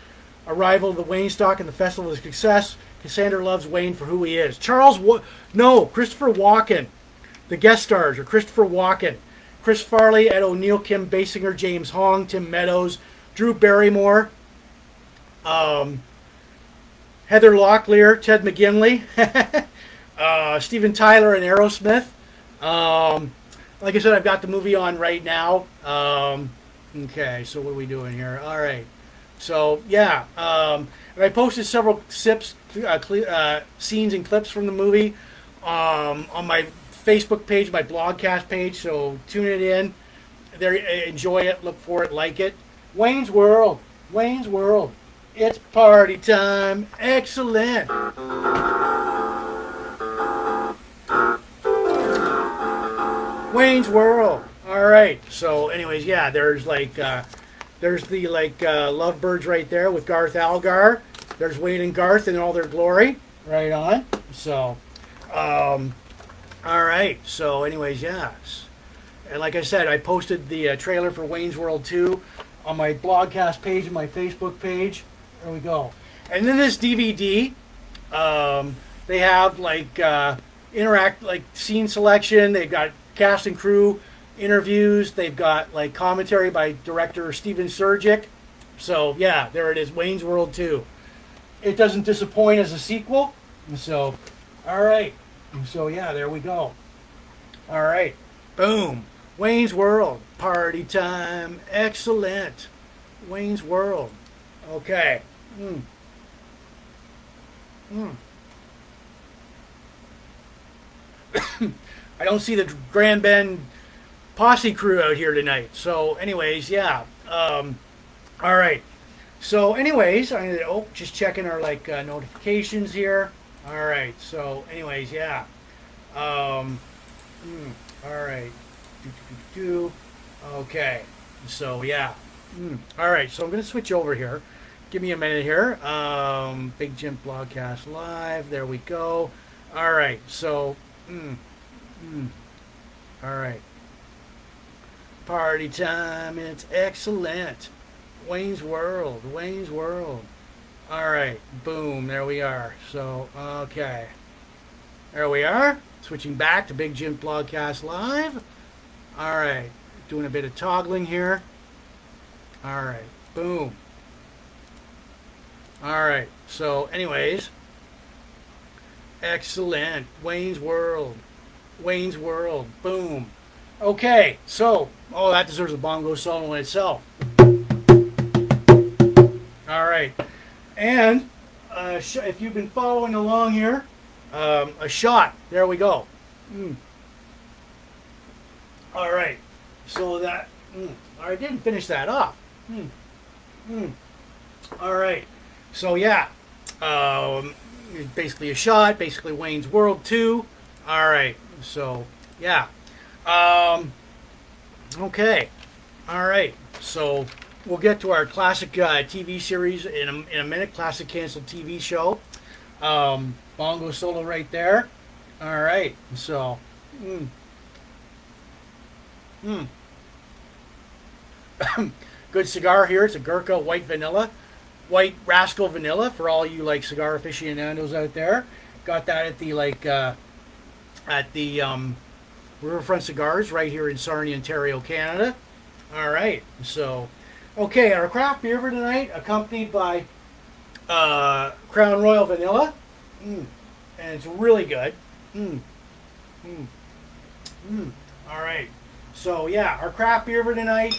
arrival to the Waynestock and the festival of success. Cassandra loves Wayne for who he is. Christopher Walken. The guest stars are Christopher Walken, Chris Farley, Ed O'Neill, Kim Basinger, James Hong, Tim Meadows, Drew Barrymore, Heather Locklear, Ted McGinley, Steven Tyler, and Aerosmith. Like I said, I've got the movie on right now. Okay, so what are we doing here? All right. So, yeah. I posted several scenes and clips from the movie on my Facebook page, my Blogcast page, so tune it in. There, enjoy it, look for it, like it. Wayne's World. It's party time. Excellent. Wayne's World. All right. So, anyways, yeah. There's the Lovebirds right there with Garth Algar. There's Wayne and Garth in all their glory. Right on. So, all right. So, anyways, yes. And like I said, I posted the trailer for Wayne's World 2 on my Blogcast page and my Facebook page. There we go. And then this DVD, they have scene selection. They've got cast and crew interviews. They've got like commentary by director Steven Surgic. So yeah, there it is, Wayne's World 2. It doesn't disappoint as a sequel. So, all right. So yeah, there we go. All right. Boom. Wayne's World. Party time. Excellent. Wayne's World. Okay. I don't see the Grand Bend posse crew out here tonight. So anyways, yeah. All right. So anyways, just checking our notifications here. All right. So anyways, yeah. All right. Okay. So yeah. All right. So I'm going to switch over here. Give me a minute here. Big Jims Blogcast Live. There we go. All right. So, all right. Party time. It's excellent. Wayne's World. All right. Boom. There we are. So, okay. There we are. Switching back to Big Jims Blogcast Live. All right. Doing a bit of toggling here. All right. Boom. All right. So, anyways. Excellent. Wayne's World. Boom. Okay. So, that deserves a bongo solo in itself. All right. And if you've been following along here, a shot. There we go. All right. So that... I didn't finish that off. All right. So, yeah. Basically a shot. Basically Wayne's World 2. All right. So, yeah. Okay. All right. So, we'll get to our classic TV series in a minute. Classic canceled TV show. Bongo solo right there. All right. So, good cigar here. It's a Gurkha White Rascal Vanilla for all you cigar aficionados out there. Got that at the Riverfront Cigars right here in Sarnia, Ontario, Canada. All right. So, okay, our craft beer for tonight, accompanied by Crown Royal Vanilla, and it's really good. All right. So yeah, our craft beer for tonight,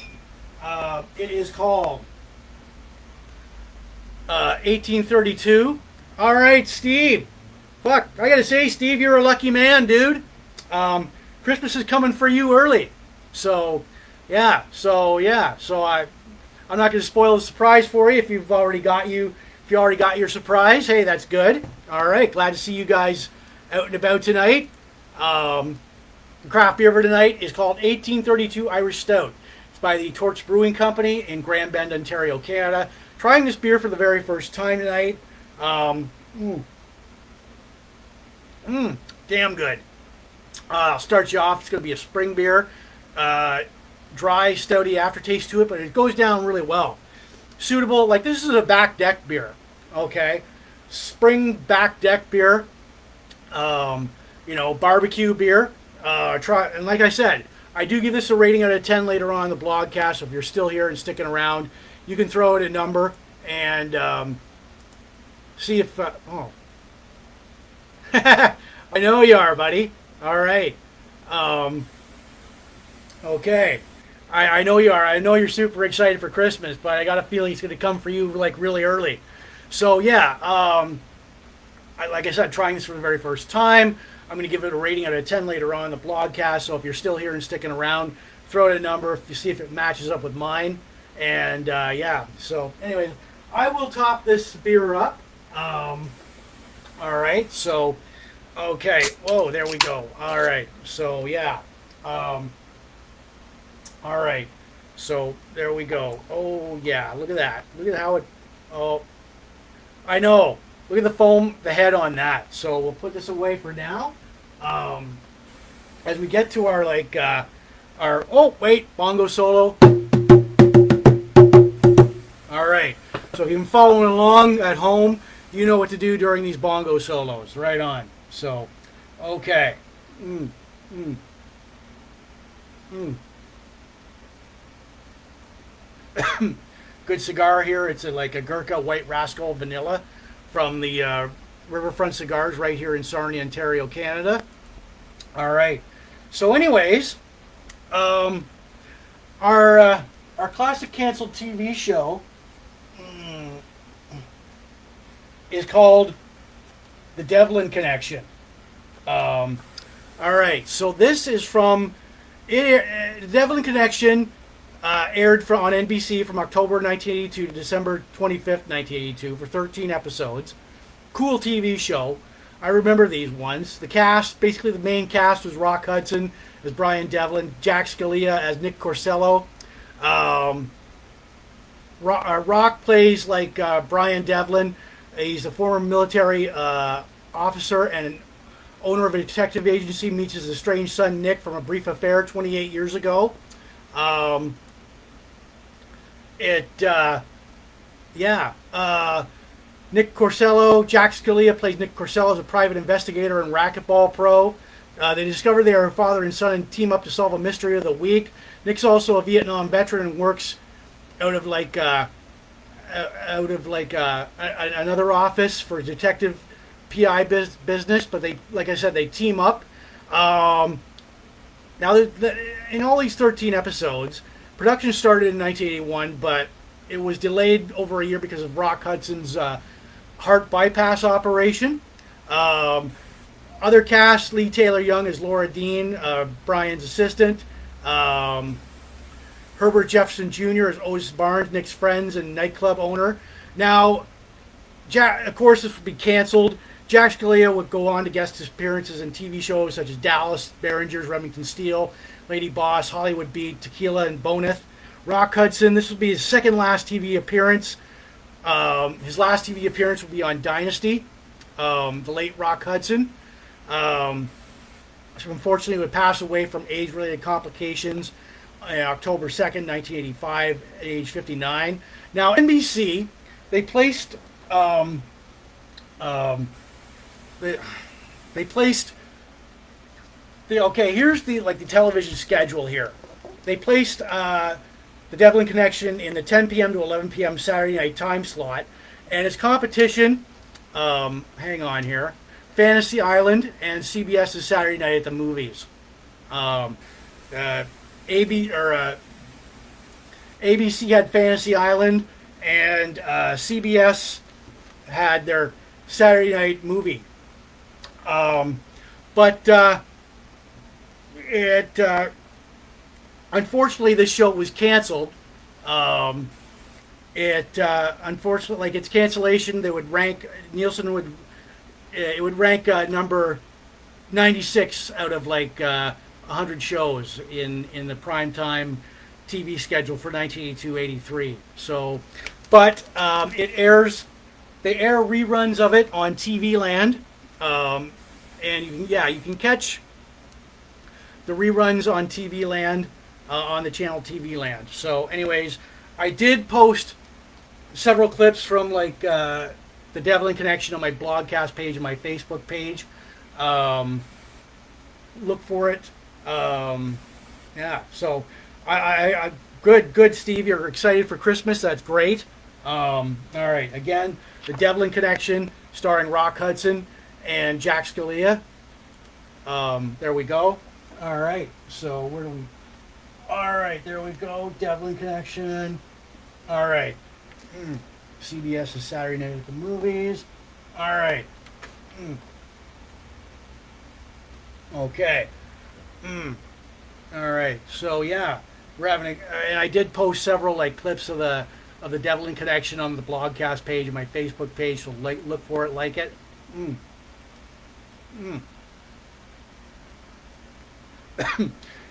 it is called 1832. All right, Steve. Fuck, I gotta say, Steve, you're a lucky man, dude. Christmas is coming for you early. So, yeah. So I'm not gonna spoil the surprise for you if you already got your surprise. Hey, that's good. All right, glad to see you guys out and about tonight. The craft beer for tonight is called 1832 Irish Stout. It's by the Torch Brewing Company in Grand Bend, Ontario, Canada. Trying this beer for the very first time tonight. Damn good. I'll start you off. It's going to be a spring beer. Dry, stouty aftertaste to it, but it goes down really well. Suitable, like this is a back deck beer. Okay. Spring back deck beer. Barbecue beer. And like I said, I do give this a rating out of 10 later on in the blogcast. So if you're still here and sticking around, you can throw it a number and see if. I know you are, buddy. All right. Okay. I know you are. I know you're super excited for Christmas, but I got a feeling it's going to come for you like really early. So yeah. Like I said, trying this for the very first time. I'm going to give it a rating out of 10 later on in the blogcast. So if you're still here and sticking around, throw it a number to see if it matches up with mine. And yeah, so anyways, I will top this beer up. All right, so okay. Whoa, there we go. All right, so yeah. All right, so there we go. Oh yeah, look at that. Look at how it. Oh, I know. Look at the foam, the head on that. So we'll put this away for now. As we get to our bongo solo. All right. So if you've been following along at home, you know what to do during these bongo solos. Right on. So, okay. Good cigar here. It's like a Gurkha White Rascal Vanilla from the Riverfront Cigars right here in Sarnia, Ontario, Canada. All right. So anyways, our classic canceled TV show is called The Devlin Connection. All right. So this is from The Devlin Connection. Aired on NBC from October 1982 to December 25th, 1982 for 13 episodes. Cool TV show. I remember these ones. The cast, basically the main cast was Rock Hudson as Brian Devlin, Jack Scalia as Nick Corsello. Rock plays like Brian Devlin. He's a former military officer and owner of a detective agency, meets his estranged son Nick from a brief affair 28 years ago. Nick Corsello, Jack Scalia plays Nick Corsello as a private investigator and racquetball pro. They discover they are father and son and team up to solve a mystery of the week. Nick's also a Vietnam veteran and works out of another office for detective PI business. But they, like I said, they team up. Now, in all these 13 episodes, production started in 1981, but it was delayed over a year because of Rock Hudson's heart bypass operation. Other cast: Lee Taylor Young as Laura Dean, Brian's assistant. Herbert Jefferson Jr. as Otis Barnes, Nick's friends and nightclub owner. Now, of course, this would be canceled. Jack Scalia would go on to guest appearances in TV shows such as Dallas, Behringer's, Remington Steele, Lady Boss, Hollywood Beat, Tequila, and Boneth. Rock Hudson, this would be his second last TV appearance. His last TV appearance would be on Dynasty, the late Rock Hudson. Unfortunately, would pass away from age-related complications on October 2nd, 1985, at age 59. Now, NBC, they placed... here's the television schedule here. They placed the Devlin Connection in the 10 p.m. to 11 p.m. Saturday night time slot, and its competition, hang on here, Fantasy Island and CBS's Saturday Night at the Movies. ABC had Fantasy Island, and CBS had their Saturday night movie. Unfortunately, this show was canceled. Unfortunately, like its cancellation, they would rank Nielsen would rank number 96 out of like 100 shows in the primetime TV schedule for 1982-83. So, but it airs. They air reruns of it on TV Land, and you can catch the reruns on TV Land on the channel TV Land. So, anyways, I did post several clips from like the Devlin Connection on my blogcast page and my Facebook page. Look for it. Yeah. So, I good, Steve. You're excited for Christmas. That's great. All right. Again, the Devlin Connection, starring Rock Hudson and Jack Scalia. There we go. All right. So where do we? All right. There we go. Devlin Connection. All right. CBS is Saturday Night at the Movies. All right. Okay. All right. So yeah, we're having and I did post several like clips of the Devlin Connection on the blogcast page and my Facebook page. So look for it, like it.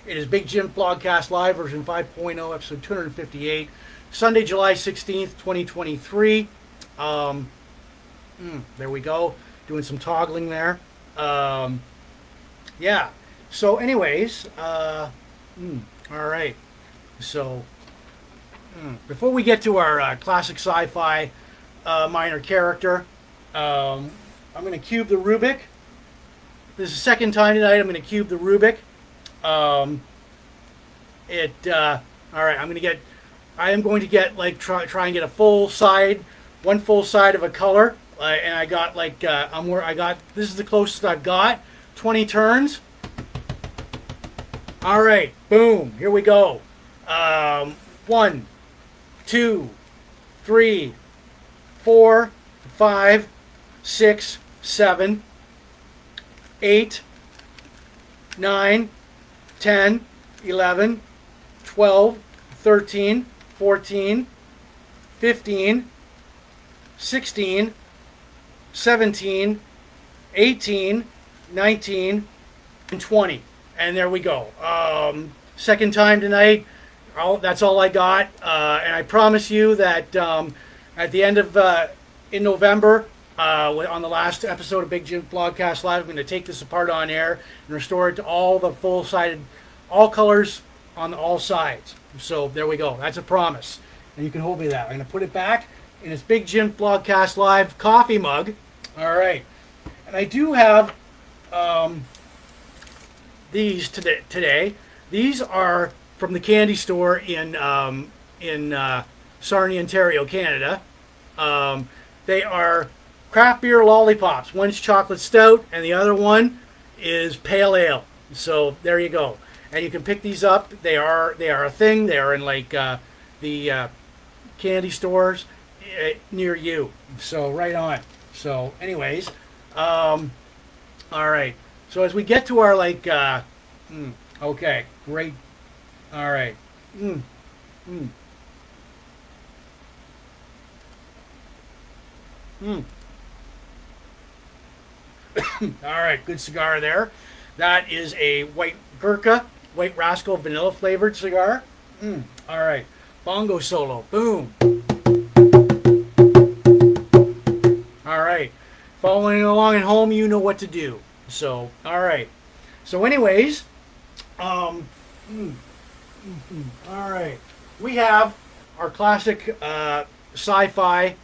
It is Big Jim Blogcast Live version 5.0, episode 258, Sunday, July 16th, 2023. There we go. Doing some toggling there. Yeah. So anyways, all right. So before we get to our classic sci-fi minor character, I'm going to cube the Rubick. This is the second time tonight I'm going to cube the Rubick. All right, I am going to get like try and get a one full side of a color, and I got like this is the closest I've got. 20 turns. All right, boom, here we go. 1, 2, 3, 4, 5, 6, 7, 8, 9, 10, 11, 12, 13, 14, 15, 16, 17, 18, 19, and 20. And there we go. Second time tonight. That's all I got. And I promise you that at the end of in November, on the last episode of Big Jim Blogcast Live, I'm going to take this apart on air and restore it to all the full-sided, all colors on all sides. So there we go. That's a promise. And you can hold me that. I'm going to put it back in its Big Jim Blogcast Live coffee mug. All right. And I do have these today. These are from the candy store in Sarnia, Ontario, Canada. They are craft beer lollipops. One's chocolate stout, and the other one is pale ale. So there you go. And you can pick these up. They are a thing. They are in like the candy stores near you. So right on. So anyways, all right. So as we get to our like, okay, great. All right. All right, good cigar there. That is a White Gurkha, White Rascal vanilla flavored cigar. All right, bongo solo, boom. All right, following along at home, you know what to do. So, all right. So, anyways, all right, we have our classic sci-fi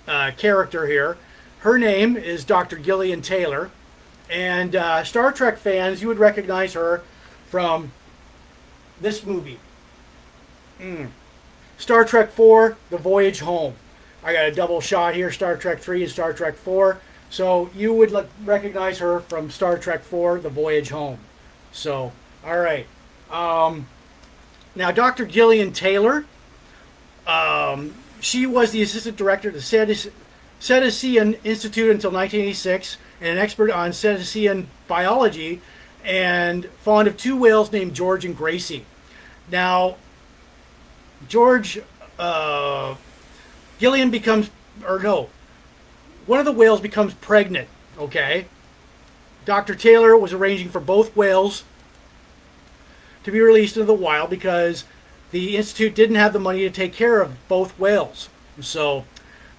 character here. Her name is Dr. Gillian Taylor, and Star Trek fans, you would recognize her from this movie. Star Trek 4, The Voyage Home. I got a double shot here, Star Trek 3 and Star Trek 4. So you would recognize her from Star Trek 4, The Voyage Home. So, all right. Now, Dr. Gillian Taylor, she was the assistant director of the Cetacean Institute until 1986, and an expert on cetacean biology, and fond of two whales named George and Gracie. Now, Gillian becomes, one of the whales becomes pregnant, okay? Dr. Taylor was arranging for both whales to be released into the wild because the Institute didn't have the money to take care of both whales. So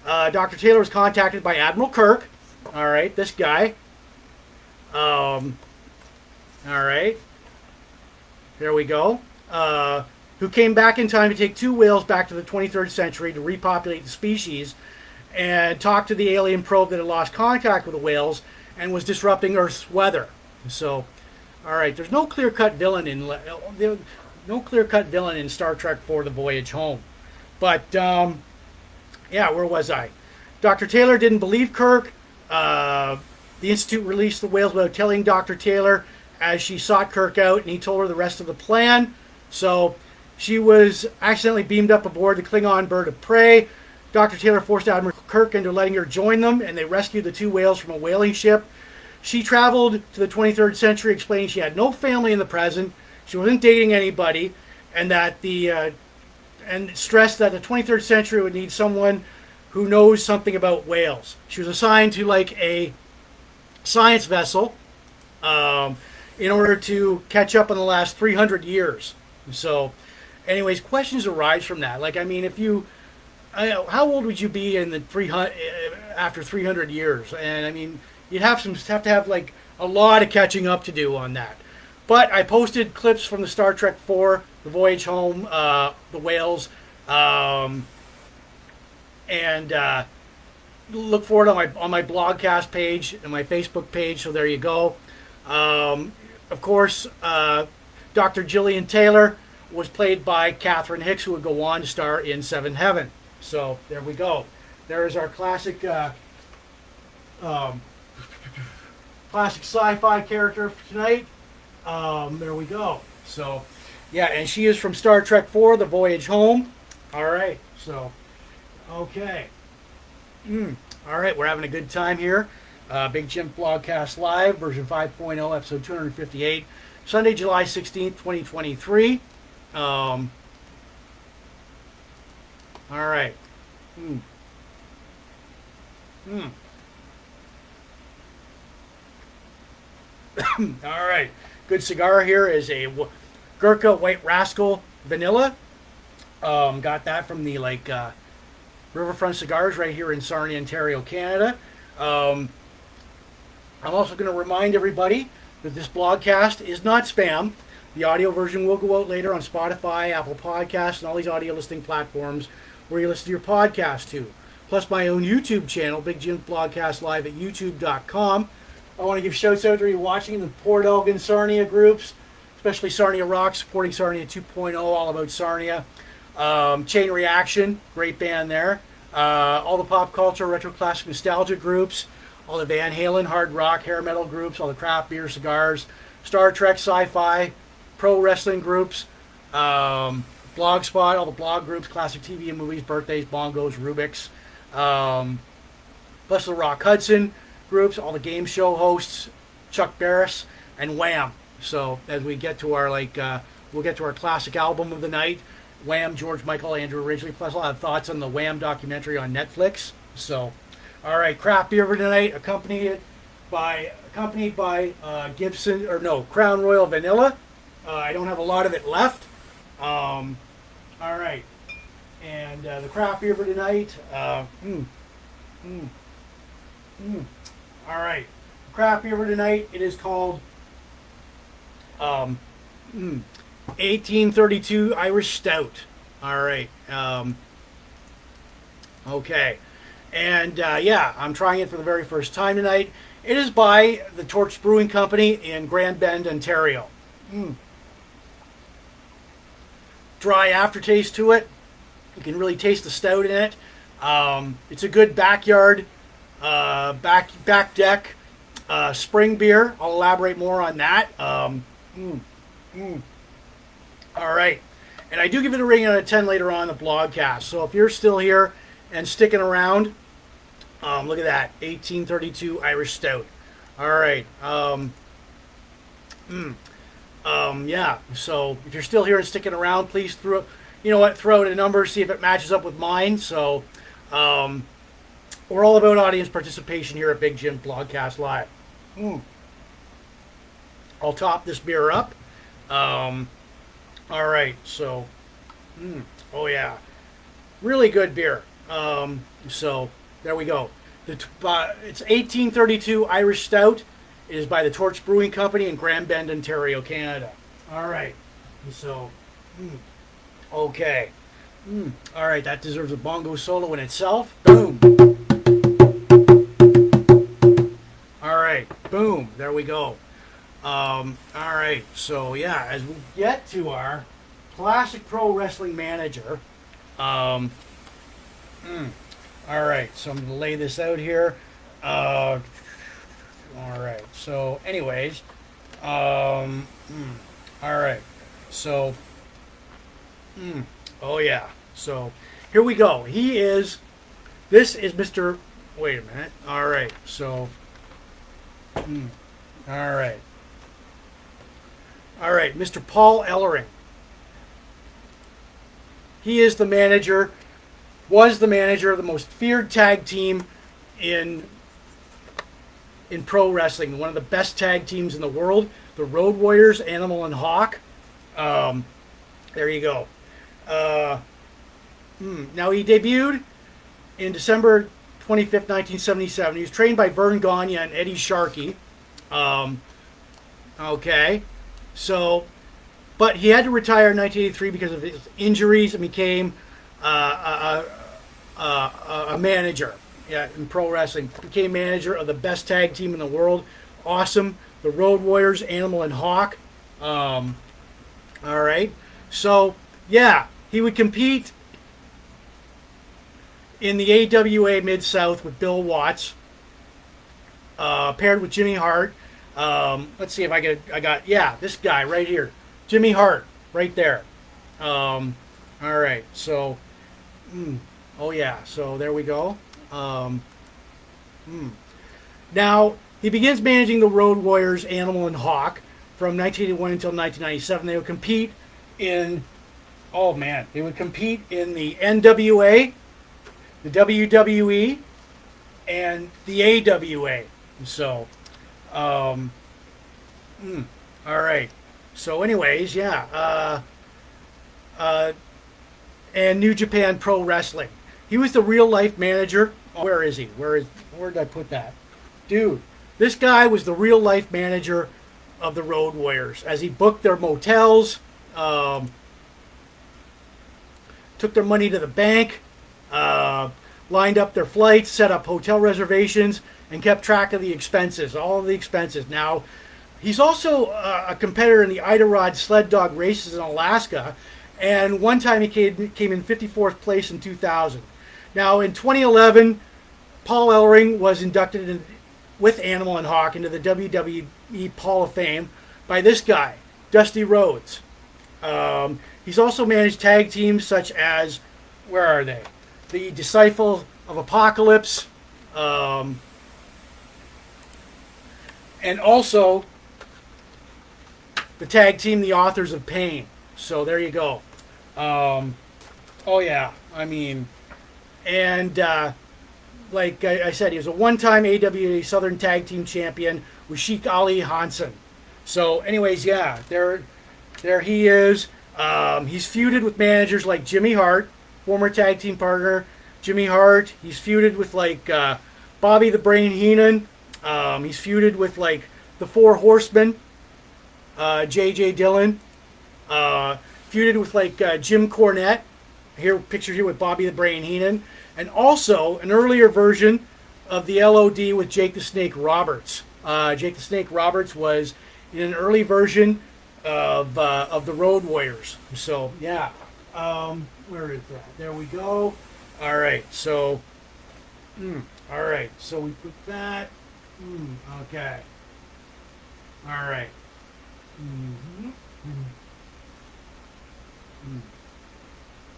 Dr. Taylor was contacted by Admiral Kirk. All right, this guy. All right. There we go. Who came back in time to take two whales back to the 23rd century to repopulate the species and talk to the alien probe that had lost contact with the whales and was disrupting Earth's weather. So, all right, there's no clear-cut villain in Star Trek IV: The Voyage Home. But yeah, where was I? Dr. Taylor didn't believe Kirk. The Institute released the whales without telling Dr. Taylor as she sought Kirk out, and he told her the rest of the plan. So she was accidentally beamed up aboard the Klingon bird of prey. Dr. Taylor forced Admiral Kirk into letting her join them, and they rescued the two whales from a whaling ship. She traveled to the 23rd century, explaining she had no family in the present, she wasn't dating anybody, and that and stressed that the 23rd century would need someone who knows something about whales. She was assigned to like a science vessel in order to catch up on the last 300 years. So, anyways, questions arise from that. Like, I mean, if you, how old would you be in the after 300 years? And I mean, you'd have to have like a lot of catching up to do on that. But I posted clips from the Star Trek IV, The Voyage Home, the whales, and look for it on my blogcast page and my Facebook page. So there you go. Of course, Dr. Gillian Taylor was played by Catherine Hicks, who would go on to star in Seventh Heaven. So there we go. There is our classic sci-fi character for tonight. There we go. So, yeah, and she is from Star Trek IV, The Voyage Home. All right, so, okay. All right, we're having a good time here. Big Jims Blogcast Live, version 5.0, episode 258, Sunday, July 16th, 2023. All right. All right. Good cigar here is a Gurkha White Rascal Vanilla. Got that from the Riverfront Cigars right here in Sarnia, Ontario, Canada. I'm also going to remind everybody that this blogcast is not spam. The audio version will go out later on Spotify, Apple Podcasts, and all these audio listening platforms where you listen to your podcast to. Plus my own YouTube channel, Big Jims Blogcast Live at youtube.com. I want to give shouts out to you watching the Port Elgin Sarnia groups, especially Sarnia Rock, supporting Sarnia 2.0, all about Sarnia. Chain Reaction, great band there. All the pop culture, retro classic nostalgia groups, all the Van Halen, hard rock, hair metal groups, all the craft beer, cigars, Star Trek, sci-fi, pro wrestling groups, Blogspot, all the blog groups, classic TV and movies, birthdays, bongos, Rubiks, plus the Rock Hudson groups, all the game show hosts, Chuck Barris, and Wham. So as we get to our we'll get to our classic album of the night, Wham, George Michael, Andrew Ridgeley, plus a lot of thoughts on the Wham documentary on Netflix. So, all right, craft beer for tonight, accompanied by Crown Royal Vanilla. I don't have a lot of it left. All right, and the craft beer for tonight. All right, craft beer for tonight. It is called 1832 Irish Stout. All right. Okay. And yeah, I'm trying it for the very first time tonight. It is by the Torch Brewing Company in Grand Bend, Ontario. Dry aftertaste to it. You can really taste the stout in it. It's a good backyard, back deck spring beer. I'll elaborate more on that. All right. And I do give it a rating out of 10 later on in the blogcast. So if you're still here and sticking around, look at that. 1832 Irish Stout. All right. Yeah. So if you're still here and sticking around, please throw out a number, see if it matches up with mine. So we're all about audience participation here at Big Jims Blogcast Live. I'll top this beer up. All right, so, oh yeah, really good beer. So there we go. It's 1832 Irish Stout. It is by the Torch Brewing Company in Grand Bend, Ontario, Canada. All right, so, okay. All right, that deserves a bongo solo in itself. Boom. All right, boom. There we go. All right, so yeah, as we get to our classic pro wrestling manager, all right, so I'm going to lay this out here. All right, so anyways, all right, so, oh yeah, so here we go. This is Mr., wait a minute, all right, so, all right. All right, Mr. Paul Ellering. He is the manager, was the manager of the most feared tag team in pro wrestling. One of the best tag teams in the world, the Road Warriors, Animal and Hawk. There you go. Now he debuted in December 25th, 1977. He was trained by Vern Gagne and Eddie Sharkey. Okay. So, but he had to retire in 1983 because of his injuries and became a manager in pro wrestling. Became manager of the best tag team in the world. Awesome. The Road Warriors, Animal and Hawk. All right. So, yeah, he would compete in the AWA Mid-South with Bill Watts, paired with Jimmy Hart. Let's see if I got, yeah, this guy right here. Jimmy Hart, right there. All right, so, oh yeah, so there we go. Now, he begins managing the Road Warriors, Animal and Hawk from 1981 until 1997. They would compete in, they would compete in the NWA, the WWE, and the AWA. So, all right. So, anyways, yeah. And New Japan Pro Wrestling. He was the real life manager. Oh, where is he? Where did I put that? Dude, this guy was the real life manager of the Road Warriors as he booked their motels, took their money to the bank, lined up their flights, set up hotel reservations, and kept track of the expenses, all of the expenses. Now, he's also a competitor in the Iditarod sled dog races in Alaska, and one time he came in 54th place in 2000. Now, in 2011, Paul Ellering was inducted with Animal and Hawk into the WWE Hall of Fame by this guy, Dusty Rhodes. He's also managed tag teams such as, where are they? The Disciple of Apocalypse, and also the tag team, the Authors of Pain. So there you go. Oh yeah, I mean, and like I said, he was a one-time AWA Southern Tag Team Champion with Sheik Ali Hansen. So anyways, yeah, there he is. He's feuded with managers like Jimmy Hart, former tag team partner Jimmy Hart. He's feuded with like Bobby the Brain Heenan. He's feuded with like the Four Horsemen, J.J. Dillon. Feuded with like Jim Cornette. Here, pictured here with Bobby the Brain Heenan. And also an earlier version of the LOD with Jake the Snake Roberts. Jake the Snake Roberts was in an early version of the Road Warriors. So yeah, where is that? There we go. All right, so all right, so we put that. Okay. All right.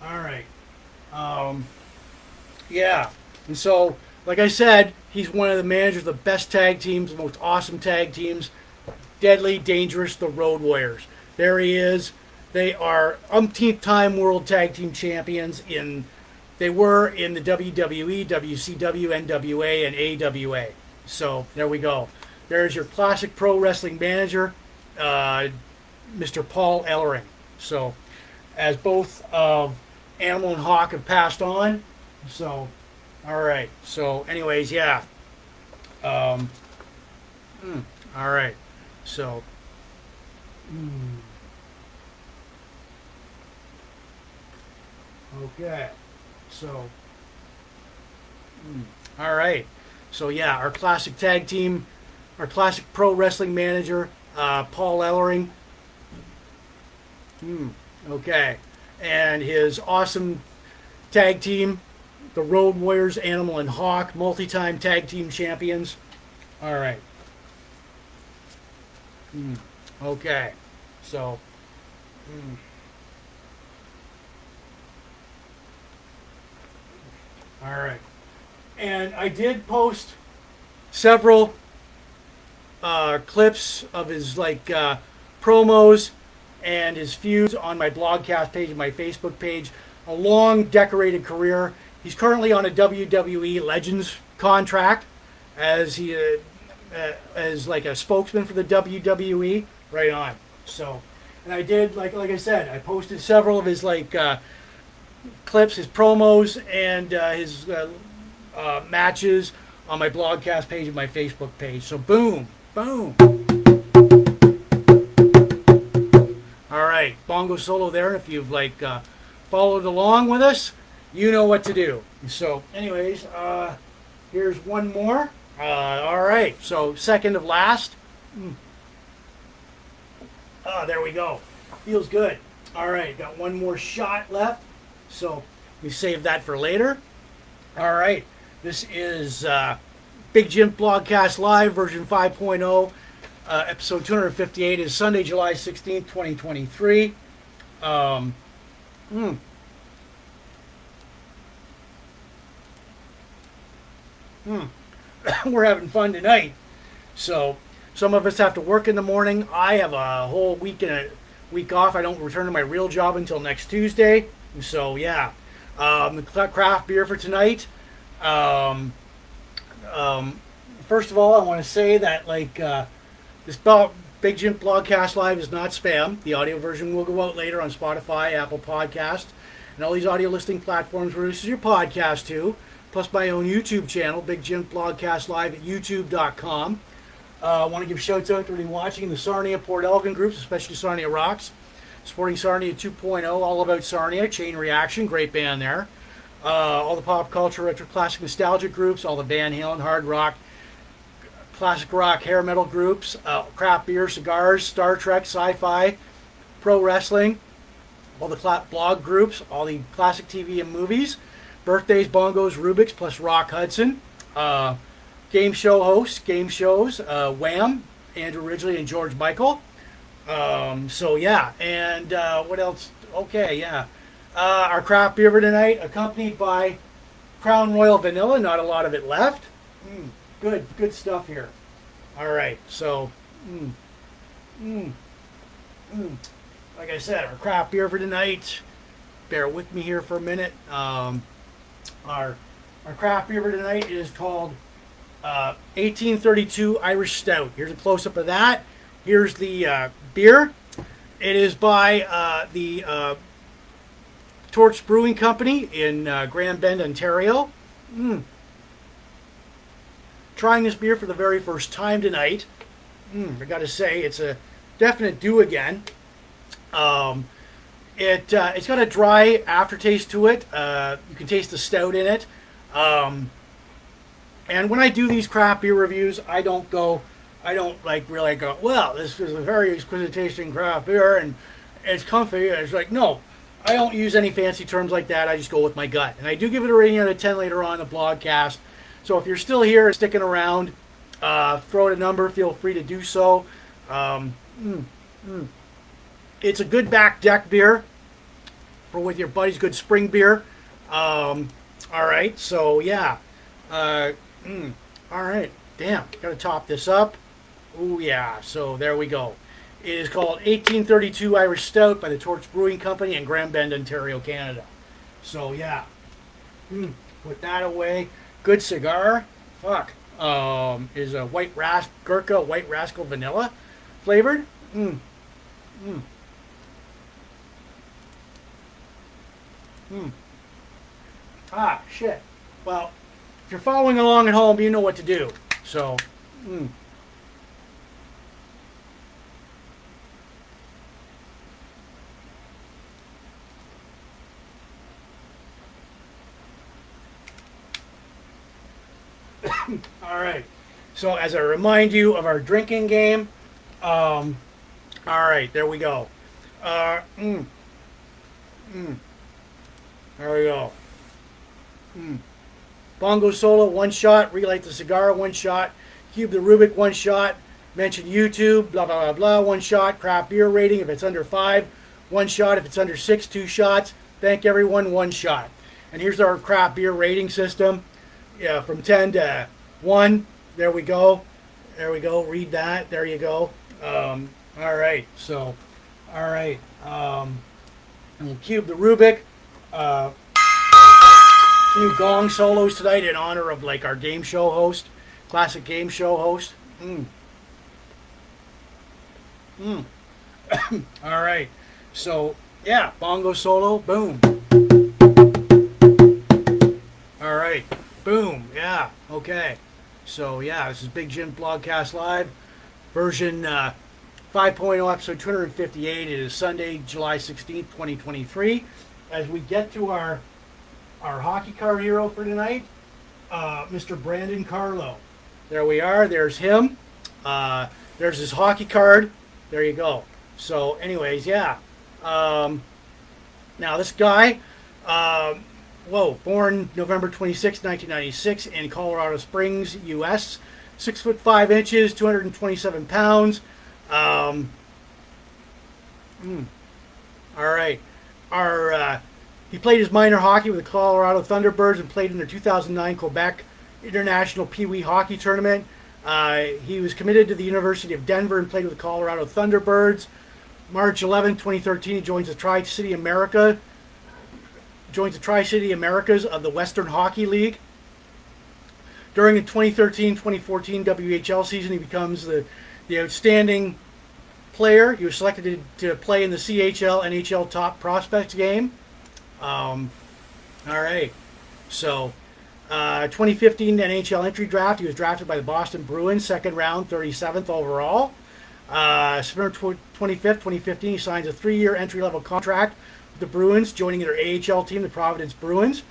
All right. Yeah, and so like I said, he's one of the managers of the best tag teams, the most awesome tag teams. Deadly Dangerous, the Road Warriors. There he is. They are umpteenth time world tag team champions they were in the WWE, WCW, NWA, and AWA. So there we go. There's your classic pro wrestling manager. Mr. Paul Ellering. So, as both Animal and Hawk have passed on. So, all right. So, anyways, yeah. Um, all right. So, okay. So, all right. So, yeah, our classic tag team, our classic pro wrestling manager, Paul Ellering. Okay. And his awesome tag team, the Road Warriors, Animal and Hawk, multi-time tag team champions. All right. Okay. So, all right. And I did post several clips of his promos and his feuds on my blogcast page and my Facebook page. A long, decorated career. He's currently on a WWE Legends contract as he as like a spokesman for the WWE. Right on. So, and I did like I said, I posted several of his clips, his promos, and his matches on my blogcast page and my Facebook page. So boom, boom. All right, bongo solo there. If you've followed along with us, you know what to do. So, anyways, here's one more. All right, so second of last. There we go. Feels good. All right, got one more shot left. So we save that for later. All right, this is Big Jims Blogcast Live version 5.0. Episode 258 is Sunday, July 16th, 2023. We're having fun tonight. So some of us have to work in the morning. I have a whole week off. I don't return to my real job until next Tuesday. So yeah, the craft beer for tonight. First of all, I want to say that this Big Jims Blogcast Live is not spam. The audio version will go out later on Spotify, Apple Podcast, and all these audio listing platforms where this is your podcast too. Plus my own YouTube channel, Big Jims Blogcast Live at youtube.com. I want to give shouts out to everybody watching the Sarnia Port Elgin groups, especially Sarnia Rocks, supporting Sarnia 2.0, all about Sarnia, Chain Reaction, great band there. All the pop culture, retro classic nostalgia groups, all the Van Halen, hard rock, classic rock, hair metal groups, craft beer, cigars, Star Trek, sci-fi, pro wrestling, all the blog groups, all the classic TV and movies, birthdays, bongos, Rubick's, plus Rock Hudson. Game show hosts, game shows, Wham, Andrew Ridgely and George Michael. So yeah, and what else? Okay, yeah. Our craft beer for tonight, accompanied by Crown Royal Vanilla, not a lot of it left. Good stuff here. All right, so, like I said, our craft beer for tonight, bear with me here for a minute. Our craft beer for tonight is called 1832 Irish Stout. Here's a close-up of that. Here's the beer. It is by the Torch Brewing Company in Grand Bend, Ontario. Trying this beer for the very first time tonight. I got to say, it's a definite do again. It's got a dry aftertaste to it. You can taste the stout in it. And when I do these craft beer reviews, I don't really go, well, this is a very exquisite tasting craft beer and it's comfy. And it's like, no, I don't use any fancy terms like that. I just go with my gut. And I do give it a rating out of 10 later on in the blogcast. So if you're still here and sticking around, throw it a number, feel free to do so. It's a good back deck beer for with your buddies, good spring beer. All right, so yeah. All right, damn, gotta top this up. Oh yeah, so there we go. It is called 1832 Irish Stout by the Torch Brewing Company in Grand Bend, Ontario, Canada. So yeah, put that away. Good cigar. Fuck. Is a White Rascal Vanilla flavored. Mm, mm, mm. Ah, shit. Well, if you're following along at home, you know what to do. So, mm. All right. So, as I remind you of our drinking game, all right, there we go. Uh, mm, mm, there we go. Mm. Bongo solo, one shot. Relight the cigar, one shot. Cube the Rubick, one shot. Mention YouTube, blah, blah, blah, blah, one shot. Craft beer rating, if it's under 5, one shot. If it's under 6, 2 shots. Thank everyone, one shot. And here's our craft beer rating system. Yeah, from 10 to 1. There we go. There we go. Read that. There you go. All right. So, all right. And we'll cube the Rubick. Few gong solos tonight in honor of like our game show host, classic game show host. Mm. Mm. All right. So yeah, bongo solo. Boom. All right. Boom. Yeah. Okay. So yeah, this is Big Jims Blogcast Live, version 5.0, episode 258. It is Sunday, July 16th, 2023. As we get to our hockey card hero for tonight, Mr. Brandon Carlo. There we are. There's him. There's his hockey card. There you go. So, anyways, yeah. Now this guy, born November 26, 1996 in Colorado Springs, U.S. 6 foot 5 inches, 227 pounds. All right. He played his minor hockey with the Colorado Thunderbirds and played in their 2009 Quebec International Pee Wee Hockey Tournament. He was committed to the University of Denver and played with the Colorado Thunderbirds. March 11, 2013, he joins the Tri-City Americas of the Western Hockey League. During the 2013-2014 WHL season, he becomes the outstanding player. He was selected to play in the CHL NHL Top Prospects game. All right. So, 2015 NHL entry draft. He was drafted by the Boston Bruins, second round, 37th overall. September 25th, 2015, he signs a 3-year entry-level contract with the Bruins, joining their AHL team, the Providence Bruins.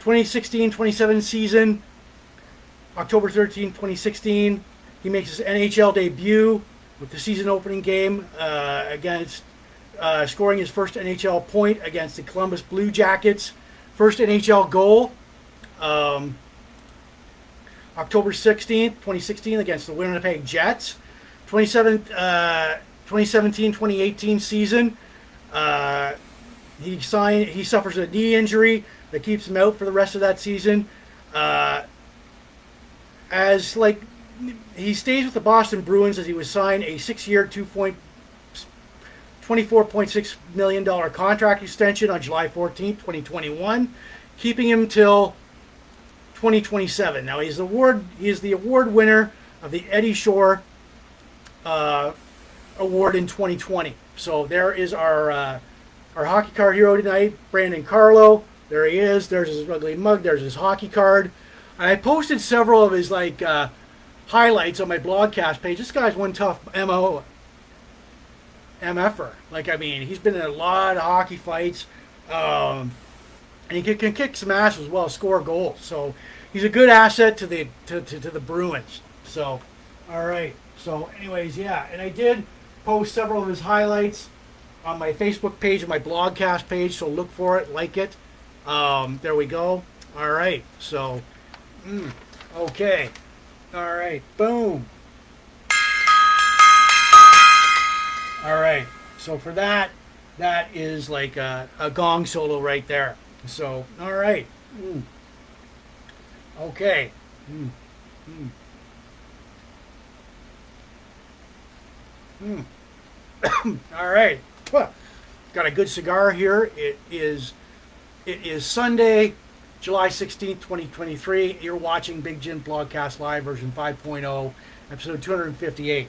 2016-27 season, October 13, 2016, he makes his NHL debut with the season opening game against scoring his first NHL point against the Columbus Blue Jackets. First NHL goal, October 16th, 2016, against the Winnipeg Jets. 2017-2018 season, he suffers a knee injury that keeps him out for the rest of that season. He stays with the Boston Bruins as he was signed a 6-year, $24.6 million contract extension on July 14, 2021, keeping him till 2027. Now, he is the award winner of the Eddie Shore Award in 2020. So there is our hockey card hero tonight, Brandon Carlo. There he is. There's his ugly mug. There's his hockey card. And I posted several of his highlights on my blogcast page. This guy's one tough MFer. He's been in a lot of hockey fights, and he can kick some ass as well, score goals. So he's a good asset to the Bruins. So, all right. So, anyways, yeah, and I did post several of his highlights on my Facebook page and my blogcast page. So look for it, like it. There we go. All right. So, okay. All right. Boom. All right. So for that is like a gong solo right there. So, all right. Okay. All right. Got a good cigar here. It is Sunday, July 16th, 2023. You're watching Big Jims Blogcast Live version 5.0, episode 258.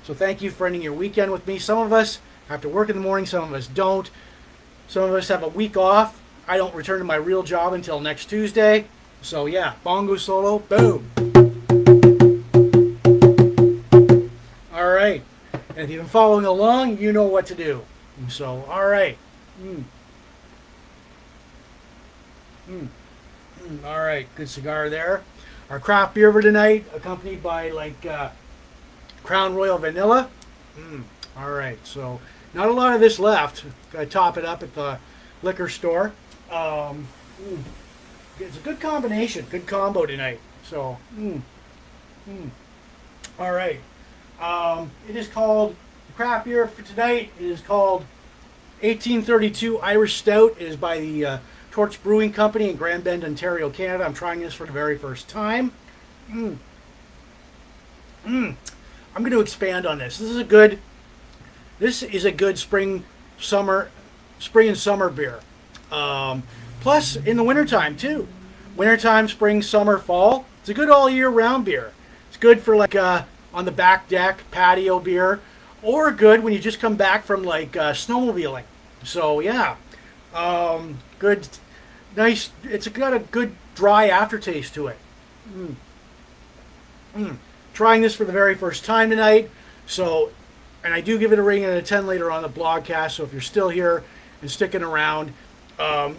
So thank you for ending your weekend with me. Some of us have to work in the morning, some of us don't. Some of us have a week off. I don't return to my real job until next Tuesday. So yeah, bongo solo, boom. All right. And if you've been following along, you know what to do. So, all right. All right, good cigar there. Our craft beer for tonight, accompanied by Crown Royal Vanilla. All right, so not a lot of this left. Got to top it up at the liquor store. It's a good combination, good combo tonight. So, all right. It is called, the craft beer for tonight, it is called 1832 Irish Stout. It is by the Torch Brewing Company in Grand Bend, Ontario, Canada. I'm trying this for the very first time. I'm going to expand on this. This is a good spring and summer beer. Plus in the wintertime too. Wintertime, spring, summer, fall. It's a good all year round beer. It's good for on the back deck patio beer, or good when you just come back from snowmobiling. So yeah, good, nice. It's got a good dry aftertaste to it. Trying this for the very first time tonight. So, and I do give it a rating out of 10 later on the blogcast. So if you're still here and sticking around,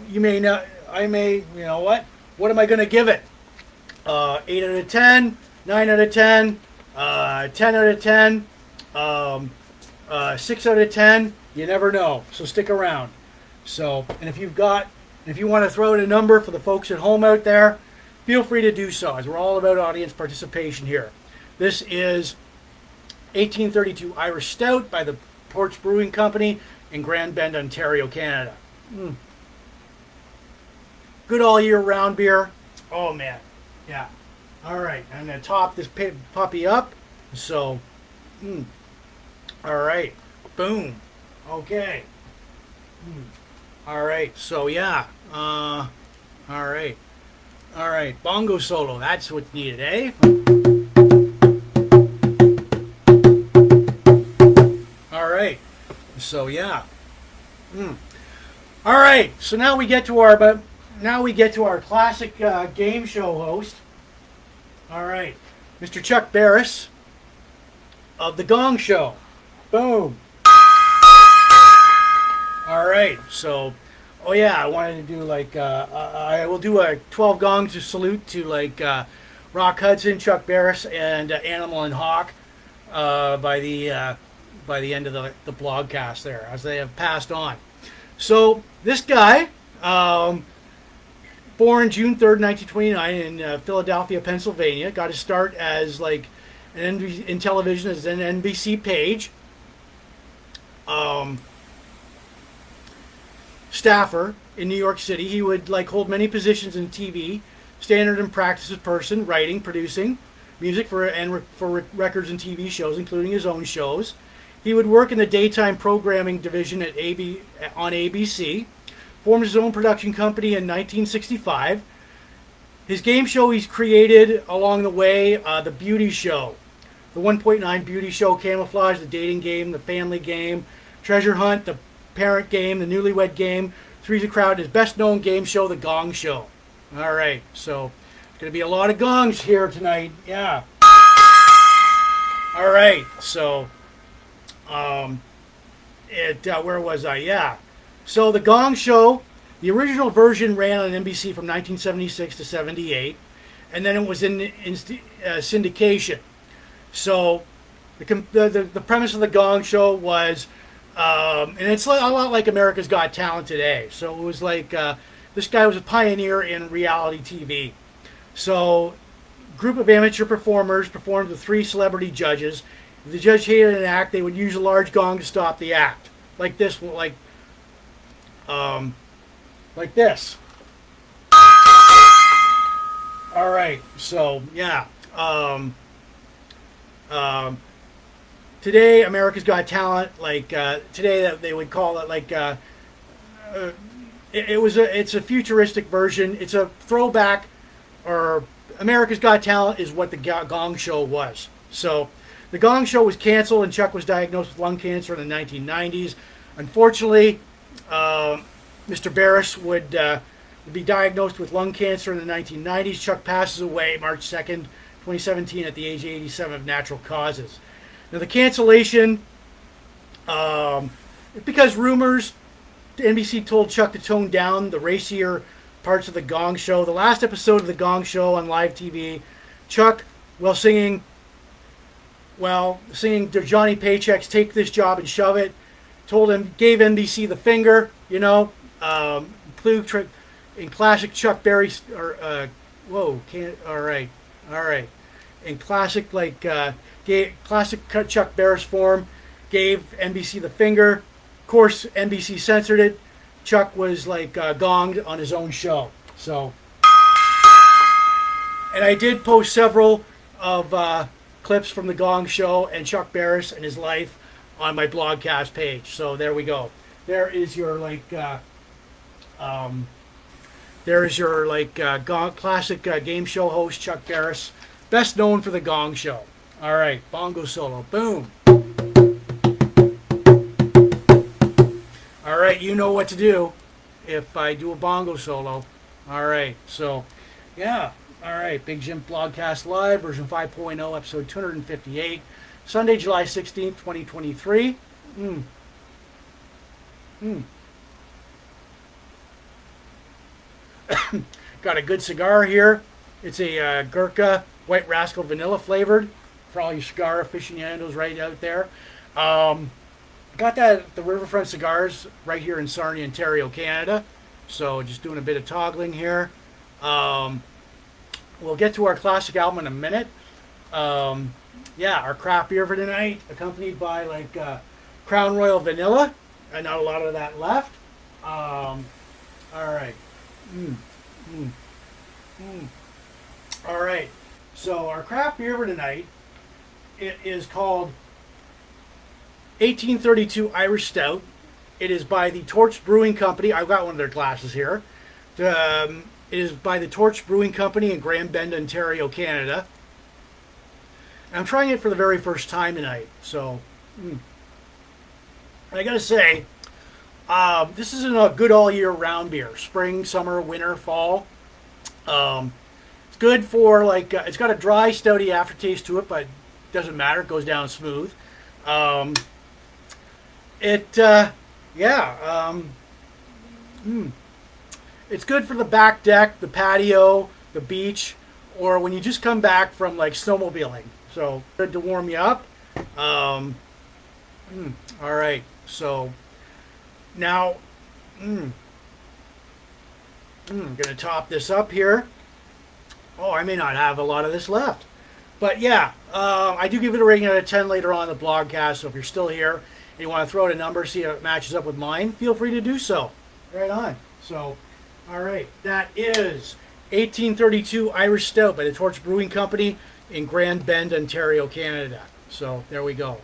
you may not. I may. You know what? What am I going to give it? 8 out of 10, 9 out of 10, 10 out of 10, 6 out of 10. You never know. So stick around. So, and if you want to throw in a number for the folks at home out there, feel free to do so, as we're all about audience participation here. This is 1832 Irish Stout by the Torch Brewing Company in Grand Bend, Ontario, Canada. Good all year round beer. Oh man, yeah. All right, I'm gonna top this puppy up. So, all right, boom. Okay. All right. So yeah. All right. All right. Bongo solo. That's what's needed, eh? All right. So yeah. All right. So now we get to our classic game show host. All right, Mr. Chuck Barris of the Gong Show. Boom. All right. So, oh yeah, I wanted to do I will do a 12 gongs to salute to Rock Hudson, Chuck Barris, and Animal and Hawk by the end of the blogcast there, as they have passed on. So this guy, born June 3rd, 1929 in Philadelphia, Pennsylvania, got his start as in television as an NBC page. Staffer in New York City. He would hold many positions in TV, standard and practices person, writing, producing music for records and TV shows, including his own shows. He would work in the daytime programming division on ABC. Formed his own production company in 1965. His game show he's created along the way, the Beauty Show, the 1.9 Beauty Show, Camouflage, the Dating Game, the Family Game, Treasure Hunt, the Parent Game, the Newlywed Game, Three's a Crowd, his best known game show, the Gong Show. All right, so there's going to be a lot of gongs here tonight. Yeah. All right, so where was I? Yeah. So the Gong Show, the original version ran on NBC from 1976 to 78, and then it was in syndication. So the premise of the Gong Show was, and it's a lot like America's Got Talent today. So it was this guy was a pioneer in reality TV. So a group of amateur performers performed with 3 celebrity judges. If the judge hated an act, they would use a large gong to stop the act. Like this. All right, so yeah. Today, America's Got Talent. Today, that they would call it it's a futuristic version. It's a throwback, or America's Got Talent is what the Gong Show was. So The Gong Show was canceled and Chuck was diagnosed with lung cancer in the 1990s. Unfortunately, Mr. Barris would be diagnosed with lung cancer in the 1990s. Chuck passes away March 2nd, 2017 at the age of 87 of natural causes. Now the cancellation, because rumors, NBC told Chuck to tone down the racier parts of the Gong Show. The last episode of the Gong Show on live TV, Chuck, while singing to Johnny Paycheck's "Take This Job and Shove It," gave NBC the finger, in classic Chuck Berry, in classic classic Chuck Barris form, gave NBC the finger. Of course, NBC censored it. Chuck was gonged on his own show. So, and I did post several of clips from the Gong Show and Chuck Barris and his life on my Blogcast page. So there we go. There is your classic game show host Chuck Barris, best known for the Gong Show. All right, bongo solo, boom. All right, you know what to do if I do a bongo solo. All right, so yeah. All right, Big Jims Blogcast Live, version 5.0, episode 258, Sunday, July 16th, 2023. Got a good cigar here. It's a Gurkha White Rascal Vanilla flavored for all you cigar aficionados right out there. Got that at the Riverfront Cigars right here in Sarnia, Ontario, Canada. So just doing a bit of toggling here. We'll get to our classic album in a minute. Our craft beer for tonight, accompanied by Crown Royal Vanilla. And not a lot of that left. All right. All right. So our craft beer for tonight, it is called 1832 Irish Stout. It is by the Torch Brewing Company. I've got one of their glasses here. It is by the Torch Brewing Company in Grand Bend, Ontario, Canada. And I'm trying it for the very first time tonight. So, I gotta say, this isn't a good all year round beer. Spring, summer, winter, fall. It's good for it's got a dry, stouty aftertaste to it, but it doesn't matter. It goes down smooth. It's good for the back deck, the patio, the beach, or when you just come back from snowmobiling. So good to warm you up. All right. So now, I'm gonna top this up here. Oh, I may not have a lot of this left, but yeah, I do give it a rating out of 10 later on in the blogcast. So if you're still here and you want to throw out a number, see if it matches up with mine, feel free to do so. Right on. So. All right, that is 1832 Irish Stout by the Torch Brewing Company in Grand Bend, Ontario, Canada. So there we go.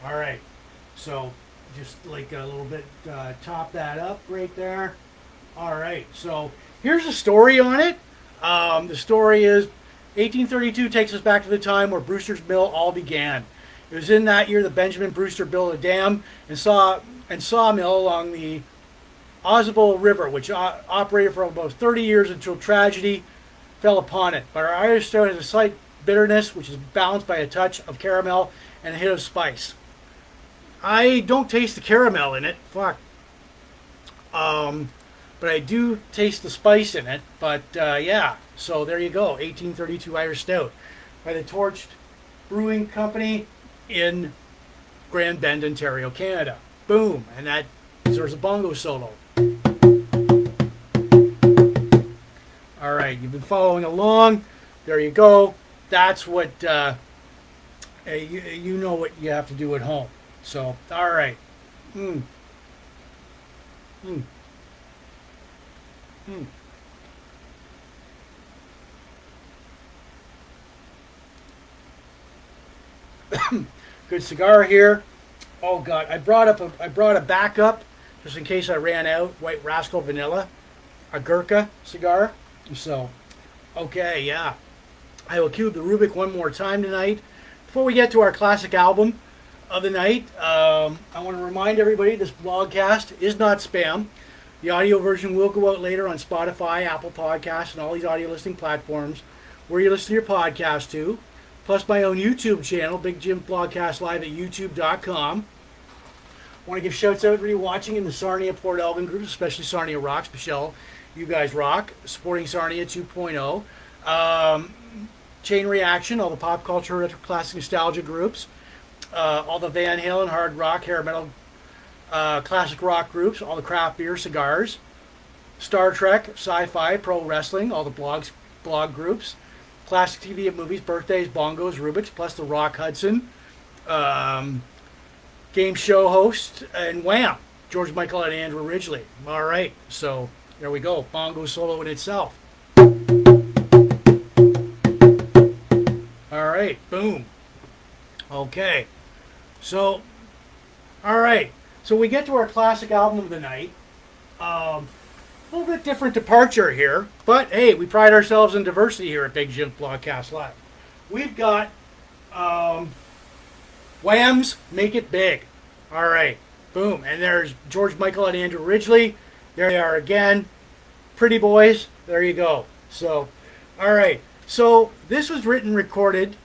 All right, so just a little bit, top that up right there. All right, so here's a story on it. The story is 1832 takes us back to the time where Brewster's Mill all began. It was in that year that Benjamin Brewster built a dam and sawmill along the Oswego River, which operated for almost 30 years until tragedy fell upon it. But our Irish Stout has a slight bitterness, which is balanced by a touch of caramel and a hit of spice. I don't taste the caramel in it. Fuck. But I do taste the spice in it. But yeah, so there you go. 1832 Irish Stout by the Torch Brewing Company in Grand Bend, Ontario, Canada. Boom. And that deserves a bongo solo. All right, you've been following along. There you go. That's what you know what you have to do at home. So, all right. Good cigar here. Oh God, I brought a backup just in case I ran out. White Rascal Vanilla, a Gurkha cigar. So, okay, yeah. I will cue the Rubick one more time tonight. Before we get to our classic album of the night, I want to remind everybody this blogcast is not spam. The audio version will go out later on Spotify, Apple Podcasts, and all these audio listening platforms where you listen to your podcast to. Plus my own YouTube channel, Big Jims Blogcast Live at youtube.com. I want to give shouts out to everybody watching in the Sarnia Port Elgin groups, especially Sarnia Rocks. Michelle, you guys rock. Supporting Sarnia 2.0. Chain Reaction, all the pop culture, retro classic nostalgia groups. All the Van Halen, hard rock, hair metal, classic rock groups, all the craft beer, cigars, Star Trek, sci-fi, pro wrestling, all the blog groups, classic TV and movies, birthdays, bongos, Rubiks, plus the Rock Hudson, game show host, and Wham! George Michael and Andrew Ridgeley. All right, so there we go. Bongo solo in itself. All right, boom. Okay, so, all right. So we get to our classic album of the night. A little bit different departure here, but hey, we pride ourselves in diversity here at Big Jims Blogcast Live. We've got Wham's Make It Big. All right, boom. And there's George Michael and Andrew Ridgeley. There they are again. Pretty boys. There you go. So, all right. So this was written, recorded.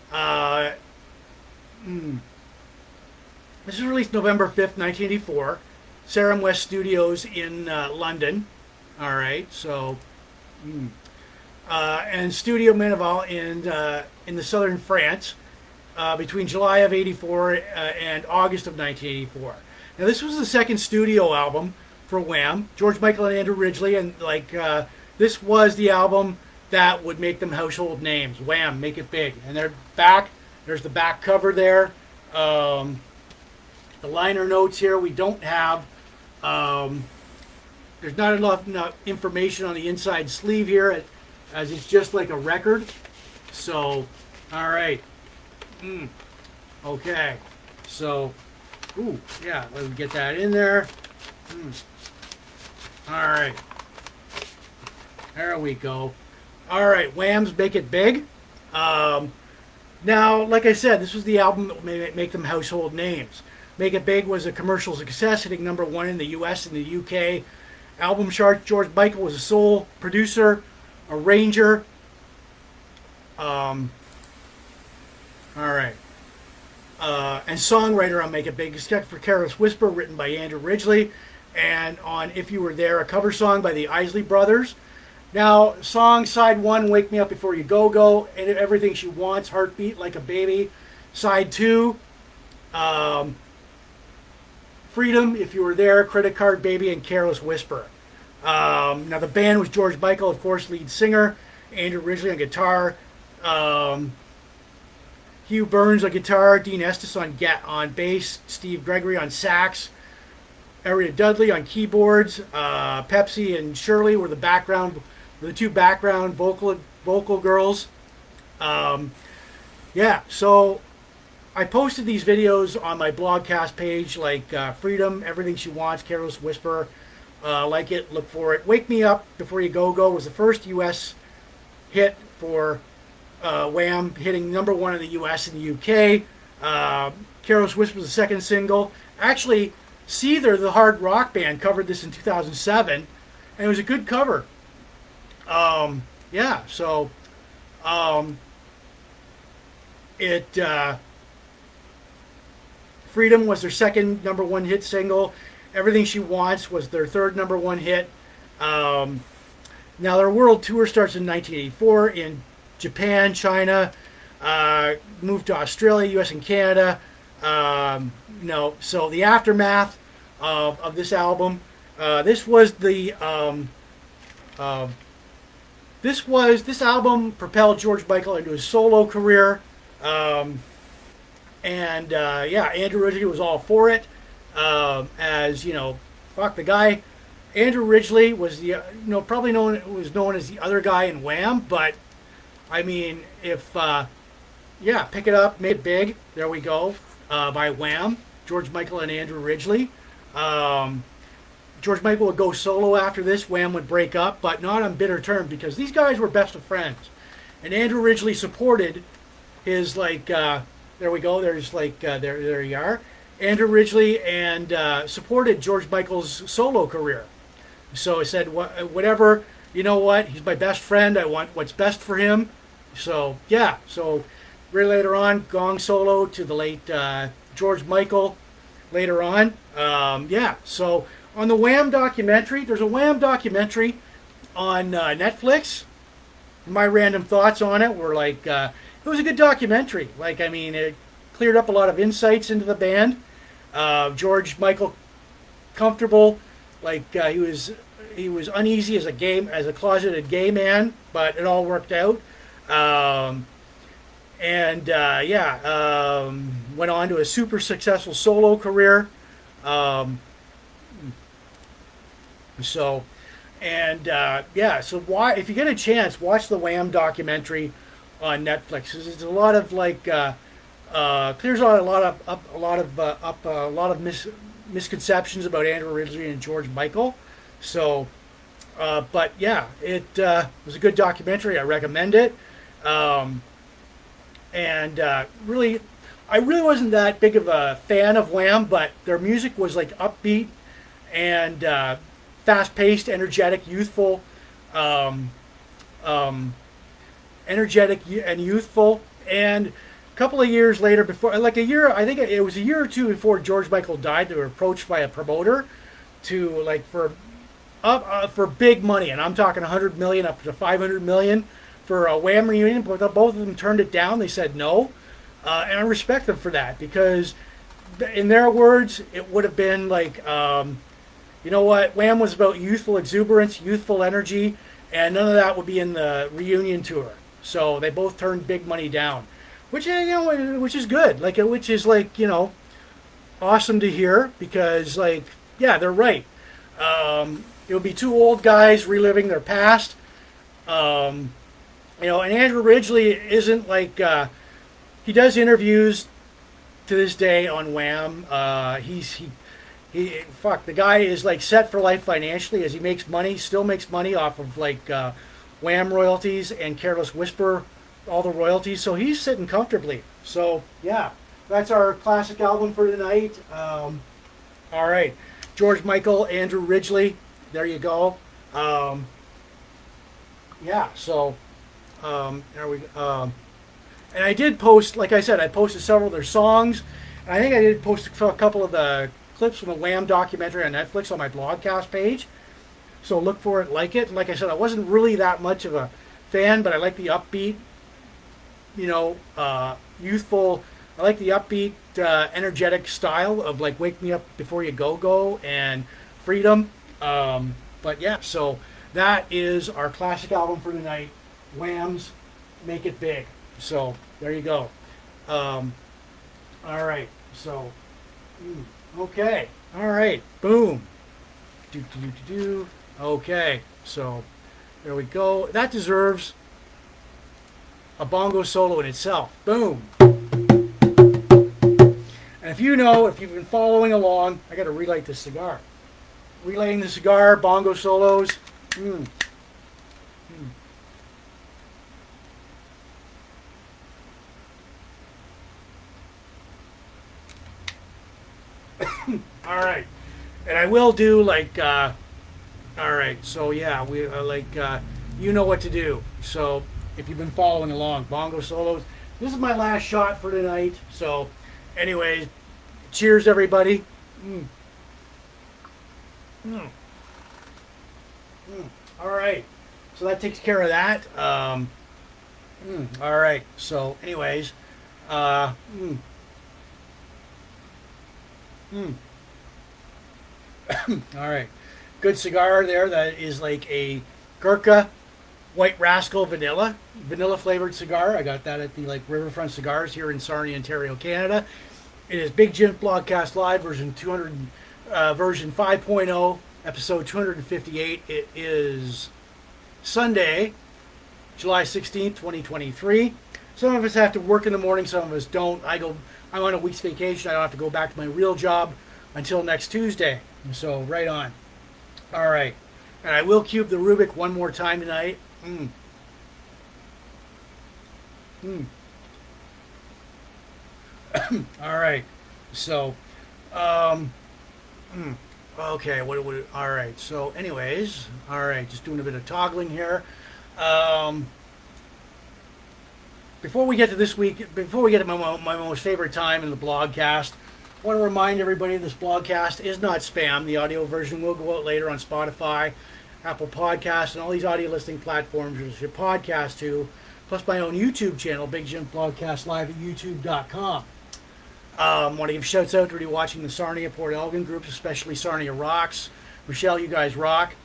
This was released November 5th, 1984. Sarum West Studios in London. All right, so... and Studio Meneval in the southern France between July of 84 and August of 1984. Now, this was the second studio album for Wham. George Michael and Andrew Ridgeley, and this was the album that would make them household names. Wham, Make It Big. And they're back. There's the back cover there. The liner notes here, we don't have, there's not enough information on the inside sleeve here, as it's just like a record. So, all right. Okay. So, ooh, yeah, let me get that in there. All right. There we go. All right, Wham's Make It Big. Now, like I said, this was the album that would make them household names. Make It Big was a commercial success, hitting #1 in the US and the UK album chart. George Michael was a sole producer, arranger. All right. And songwriter on Make It Big, except for Careless Whisper, written by Andrew Ridgeley, and on If You Were There, a cover song by the Isley Brothers. Now, song side 1, Wake Me Up Before You Go Go, and Everything She Wants, Heartbeat Like a Baby. Side 2, Freedom, If You Were There, Credit Card Baby, and Careless Whisper. Now, the band was George Michael, of course, lead singer, Andrew Ridgeley on guitar, Hugh Burns on guitar, Dean Estes on bass, Steve Gregory on sax, Ariana Dudley on keyboards, Pepsi and Shirley were the two background vocal girls. Yeah, so I posted these videos on my blogcast page, like Freedom, Everything She Wants, Careless Whisper, like it, look for it. Wake Me Up Before You Go Go was the first U.S. hit for Wham, hitting #1 in the U.S. and the UK. Careless Whisper was the second single. Actually, Seether, the hard rock band, covered this in 2007, and it was a good cover. Yeah, so Freedom was their second #1 hit single. Everything She Wants was their third #1 hit. Now their world tour starts in 1984 in Japan, China, moved to Australia, US, and Canada. So the aftermath of this album, this album propelled George Michael into his solo career. Andrew Ridgeley was all for it. The guy, Andrew Ridgeley was probably known as the other guy in Wham, but I mean, if Pick It Up, Make It Big, there we go, by Wham, George Michael and Andrew Ridgeley. George Michael would go solo after this. Wham would break up, but not on bitter terms, because these guys were best of friends. And Andrew Ridgeley supported his there we go. There's there you are. Andrew Ridgeley and supported George Michael's solo career. So he said, whatever, you know what? He's my best friend. I want what's best for him. So yeah. So really later on, gong solo to the late George Michael. Later on, yeah. So on the Wham documentary, there's a Wham documentary on Netflix. My random thoughts on it were like, it was a good documentary. Like, I mean, it cleared up a lot of insights into the band. George Michael, comfortable, like he was uneasy as a closeted gay man, but it all worked out. Went on to a super successful solo career. So why, if you get a chance, watch the Wham documentary on Netflix. It's a lot of clears out a lot of misconceptions about Andrew Ridgeley and George Michael. So, but yeah, it was a good documentary. I recommend it. Really, I really wasn't that big of a fan of Wham, but their music was like upbeat and fast-paced, energetic, youthful, energetic and youthful. And a couple of years later, before, like a year, I think it was a year or two before George Michael died, they were approached by a promoter to for big money, and I'm talking 100 million up to 500 million for a Wham reunion. But both of them turned it down. They said no, and I respect them for that, because in their words, it would have been like, you know what, Wham was about youthful exuberance, youthful energy, and none of that would be in the reunion tour. So they both turned big money down, which is good. Which is awesome to hear, because they're right. It would be two old guys reliving their past. And Andrew Ridgeley isn't he does interviews to this day on Wham. The guy is set for life financially, as he makes money, still makes money off of Wham royalties and Careless Whisper, all the royalties. So he's sitting comfortably. So yeah, that's our classic album for tonight. All right, George Michael, Andrew Ridgeley. There you go. There we go. And I did post, like I said, I posted several of their songs. And I think I did post a couple of the clips from the Wham documentary on Netflix on my Blogcast page. So look for it, like it. And like I said, I wasn't really that much of a fan, but I like the upbeat, youthful. I like the upbeat, energetic style of Wake Me Up Before You Go and Freedom. But yeah, so that is our classic album for tonight, Wham's Make It Big. So there you go. All right, so okay, all right, boom. Okay, so there we go. That deserves a bongo solo in itself. Boom. And if you've been following along, I got to relight this cigar. Relighting the cigar, bongo solos. All right, and I will do all right. So yeah, we you know what to do. So if you've been following along, bongo solos. This is my last shot for tonight. So, anyways, cheers, everybody. All right, so that takes care of that. All right, so anyways, all right, good cigar there. That is like a Gurkha White Rascal vanilla flavored cigar. I got that at the Riverfront Cigars here in Sarnia, Ontario, Canada. It is Big Jims Blogcast Live version 5.0, episode 258. It is Sunday, July 16th, 2023. Some of us have to work in the morning, some of us don't. I'm on a week's vacation. I don't have to go back to my real job until next Tuesday. So right on. All right. And I will cube the Rubick one more time tonight. Mm. All right. So, um, okay. All right. So, anyways, all right. Just doing a bit of toggling here. Um, before we get to this week, before we get to my most favorite time in the blogcast, I want to remind everybody this blogcast is not spam. The audio version will go out later on Spotify, Apple Podcasts, and all these audio listening platforms you should podcast to, plus my own YouTube channel, Big Jims Blogcast, live at youtube.com. Want to give shouts out to everybody watching the Sarnia Port Elgin groups, especially Sarnia Rocks. Rochelle, you guys rock.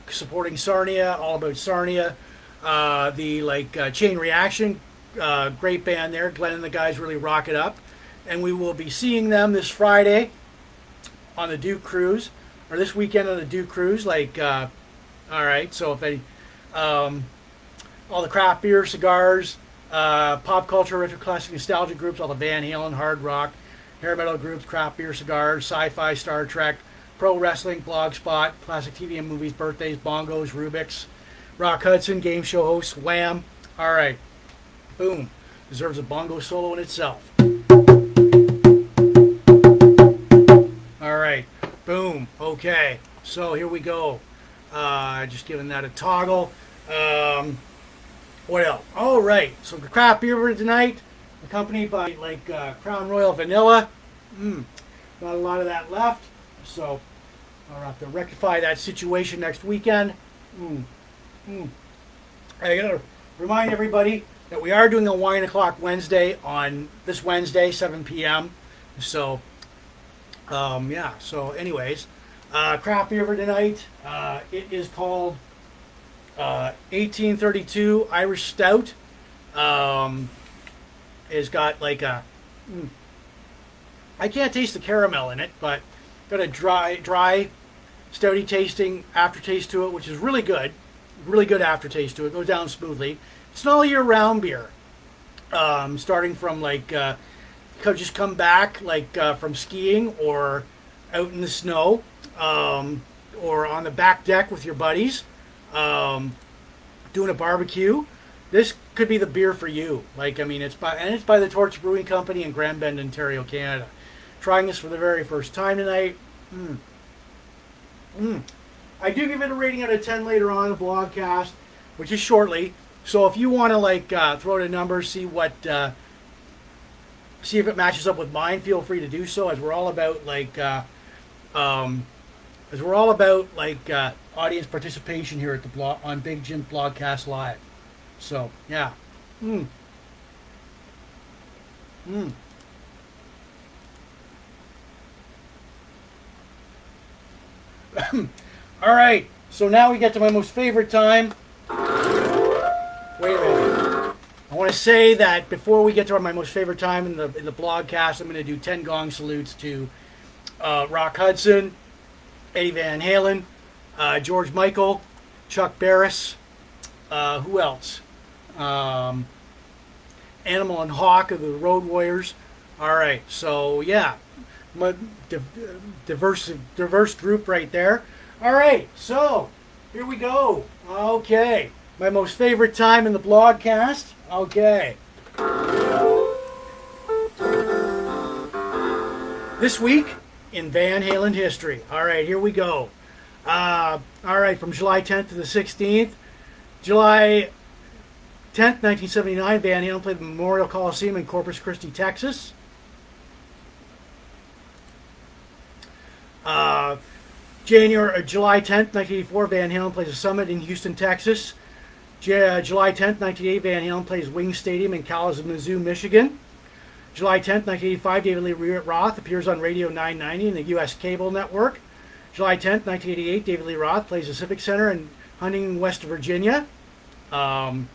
Supporting Sarnia, all about Sarnia. Chain Reaction, great band there. Glenn and the guys really rock it up. And we will be seeing them this Friday on the Duke Cruise, or this weekend on the Duke Cruise. All right, so if any, all the craft beer, cigars, pop culture, retro classic nostalgia groups, all the Van Halen, hard rock, hair metal groups, craft beer, cigars, sci-fi, Star Trek, pro wrestling, blogspot, classic TV and movies, birthdays, bongos, Rubiks, Rock Hudson, game show host, Wham. All right, boom, deserves a bongo solo in itself. All right, boom. Okay, so here we go. Just giving that a toggle. What else? All right, so the craft beer tonight, accompanied by Crown Royal Vanilla. Not a lot of that left, so I'll have to rectify that situation next weekend. I gotta remind everybody that we are doing a Wine O'Clock Wednesday on this Wednesday, 7 p.m. So, yeah. So, anyways, craft beer for tonight. It is called 1832 Irish Stout. It's got like a I can't taste the caramel in it, but got a dry, stouty tasting aftertaste to it, which is really good. Really good aftertaste to it. Goes down smoothly. It's an all year round beer. Starting from just come back from skiing or out in the snow, or on the back deck with your buddies, doing a barbecue. This could be the beer for you. It's by the Torch Brewing Company in Grand Bend, Ontario, Canada. Trying this for the very first time tonight. I do give it a rating out of 10 later on in the blogcast, which is shortly. So if you want to throw out a number, see if it matches up with mine, feel free to do so. As we're all about audience participation here at the blog on Big Jim Blogcast Live. So yeah. All right, so now we get to my most favorite time. Wait a minute. I want to say that before we get to my most favorite time in the blogcast, I'm going to do 10 gong salutes to Rock Hudson, Eddie Van Halen, George Michael, Chuck Barris, who else? Animal and Hawk of the Road Warriors. All right, so yeah, diverse group right there. All right, so here we go. Okay, my most favorite time in the blogcast. Okay. This week in Van Halen history. All right, here we go. All right, from July 10th to the 16th. July 10th, 1979, Van Halen played the Memorial Coliseum in Corpus Christi, Texas. July 10th, 1984, Van Halen plays a summit in Houston, Texas. July 10th, 1988, Van Halen plays Wing Stadium in Kalamazoo, Michigan. July 10th, 1985, David Lee Roth appears on Radio 990 in the U.S. cable network. July 10th, 1988, David Lee Roth plays the Civic Center in Huntington, West Virginia. July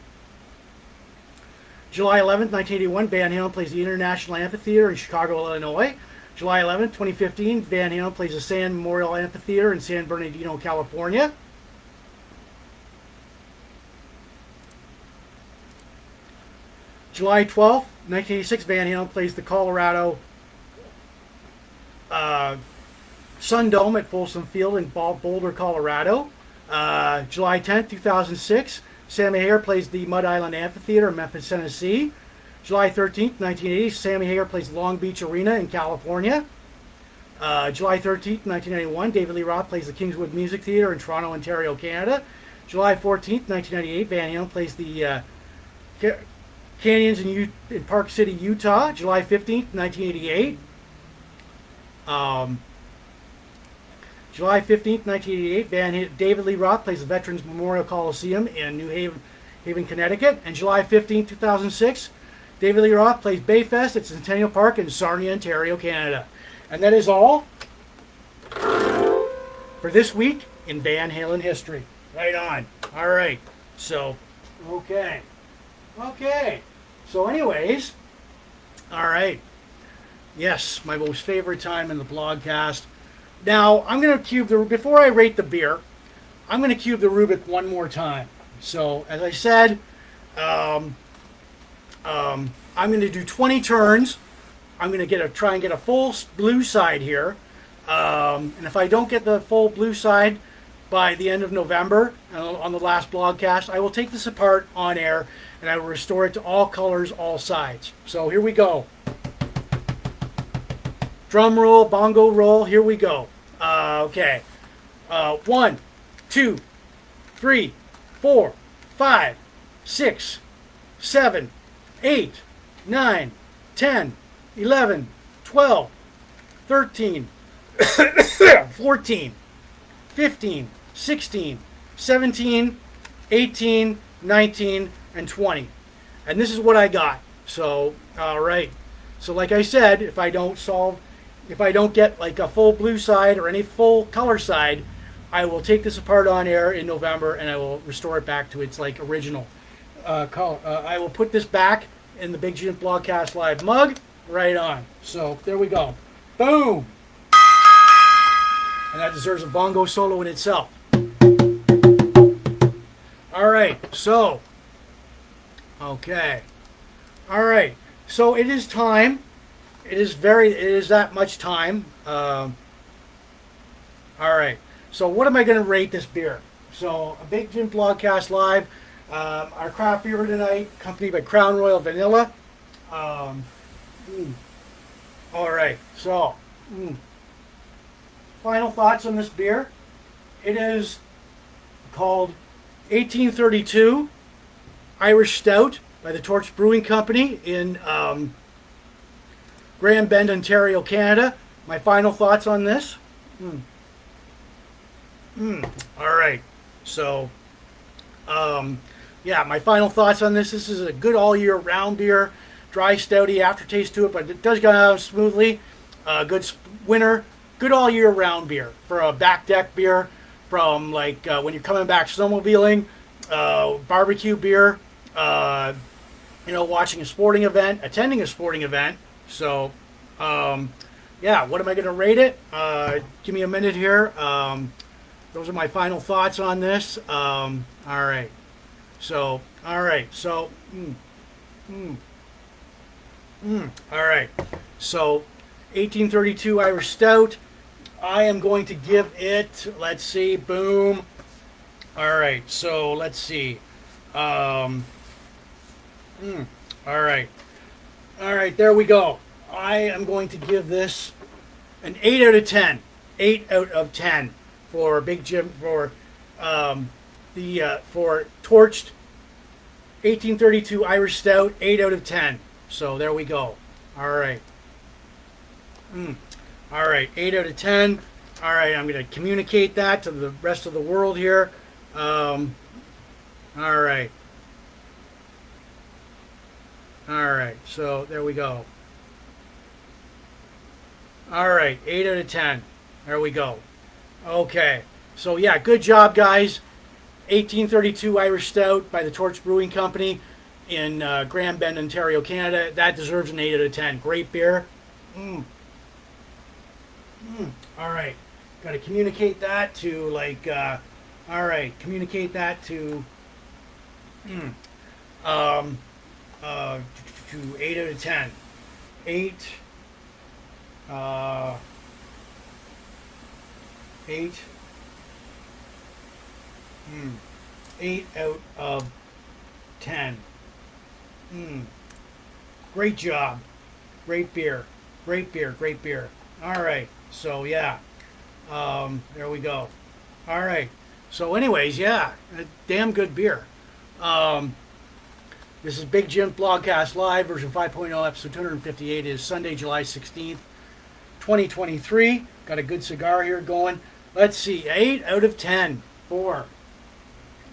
11th, 1981, Van Halen plays the International Amphitheater in Chicago, Illinois. July 11th, 2015, Van Halen plays the Sand Memorial Amphitheater in San Bernardino, California. July 12th, 1986, Van Halen plays the Colorado Sun Dome at Folsom Field in Boulder, Colorado. July 10th, 2006, Sammy Hagar plays the Mud Island Amphitheater in Memphis, Tennessee. July 13th, 1980, Sammy Hagar plays the Long Beach Arena in California. July 13th, 1991, David Lee Roth plays the Kingswood Music Theatre in Toronto, Ontario, Canada. July 14th, 1998, Van Halen plays the Canyons in Park City, Utah. July 15th, 1988. July 15th, 1988, David Lee Roth plays the Veterans Memorial Coliseum in New Haven, Connecticut. And July 15th, 2006, David Lee Roth plays Bayfest at Centennial Park in Sarnia, Ontario, Canada. And that is all for this week in Van Halen history. Right on. All right. So, okay. So anyways, all right. Yes, my most favorite time in the blogcast. Now, I'm going to cube before I rate the beer, I'm going to cube the Rubick one more time. So, as I said, I'm going to do 20 turns. I'm going to try and get a full blue side here. And if I don't get the full blue side by the end of November on the last blogcast, I will take this apart on air and I will restore it to all colors, all sides. So here we go. Drum roll, bongo roll, here we go. Okay. 1, 2, 3, 4, 5, 6, 7, 8, 9, 10, 11, 12, 13, 14, 15, 16, 17, 18, 19, and 20. And this is what I got. So, all right. So like I said, if I don't get like a full blue side or any full color side, I will take this apart on air in November and I will restore it back to its like original color. I will put this back in the Big Jims Blogcast Live mug. Right on. So there we go. Boom. And that deserves a bongo solo in itself. All right. So. Okay. All right. So it is time. It is that much time. All right. So what am I going to rate this beer? So a Big Jims Blogcast Live. Our craft beer tonight, accompanied by Crown Royal Vanilla. All right, so final thoughts on this beer. It is called 1832 Irish Stout by the Torch Brewing Company in Grand Bend, Ontario, Canada. My final thoughts on this. All right, so yeah, my final thoughts on this. This is a good all year round beer. Dry, stouty aftertaste to it, but it does go down smoothly. Good winter, good all year round beer for a back deck beer from like when you're coming back snowmobiling, barbecue beer, watching a sporting event, attending a sporting event. So, yeah, what am I going to rate it? Give me a minute here. Those are my final thoughts on this. All right. So, all right. So, all right. So, 1832 Irish Stout. I am going to give it, let's see, boom. All right. So, let's see. All right. All right, there we go. I am going to give this an 8 out of 10. 8 out of 10 for Big Jim for Torched 1832 Irish Stout. 8 out of 10. So there we go. All right. All right, 8 out of 10. All right, I'm going to communicate that to the rest of the world here. All right. All right, so there we go. All right, 8 out of 10. There we go. Okay, so yeah, good job, guys. 1832 Irish Stout by the Torch Brewing Company in Grand Bend, Ontario, Canada. That deserves an 8 out of 10. Great beer. All right, got to communicate that to like. All right, communicate that to. To 8 out of 10. 8. 8. 8 out of 10. Great job. Great beer. Great beer. Great beer. All right. So, yeah. There we go. All right. So, anyways, yeah. A damn good beer. This is Big Jim Blogcast Live, version 5.0, episode 258. It is Sunday, July 16th, 2023. Got a good cigar here going. Let's see. 8 out of 10 for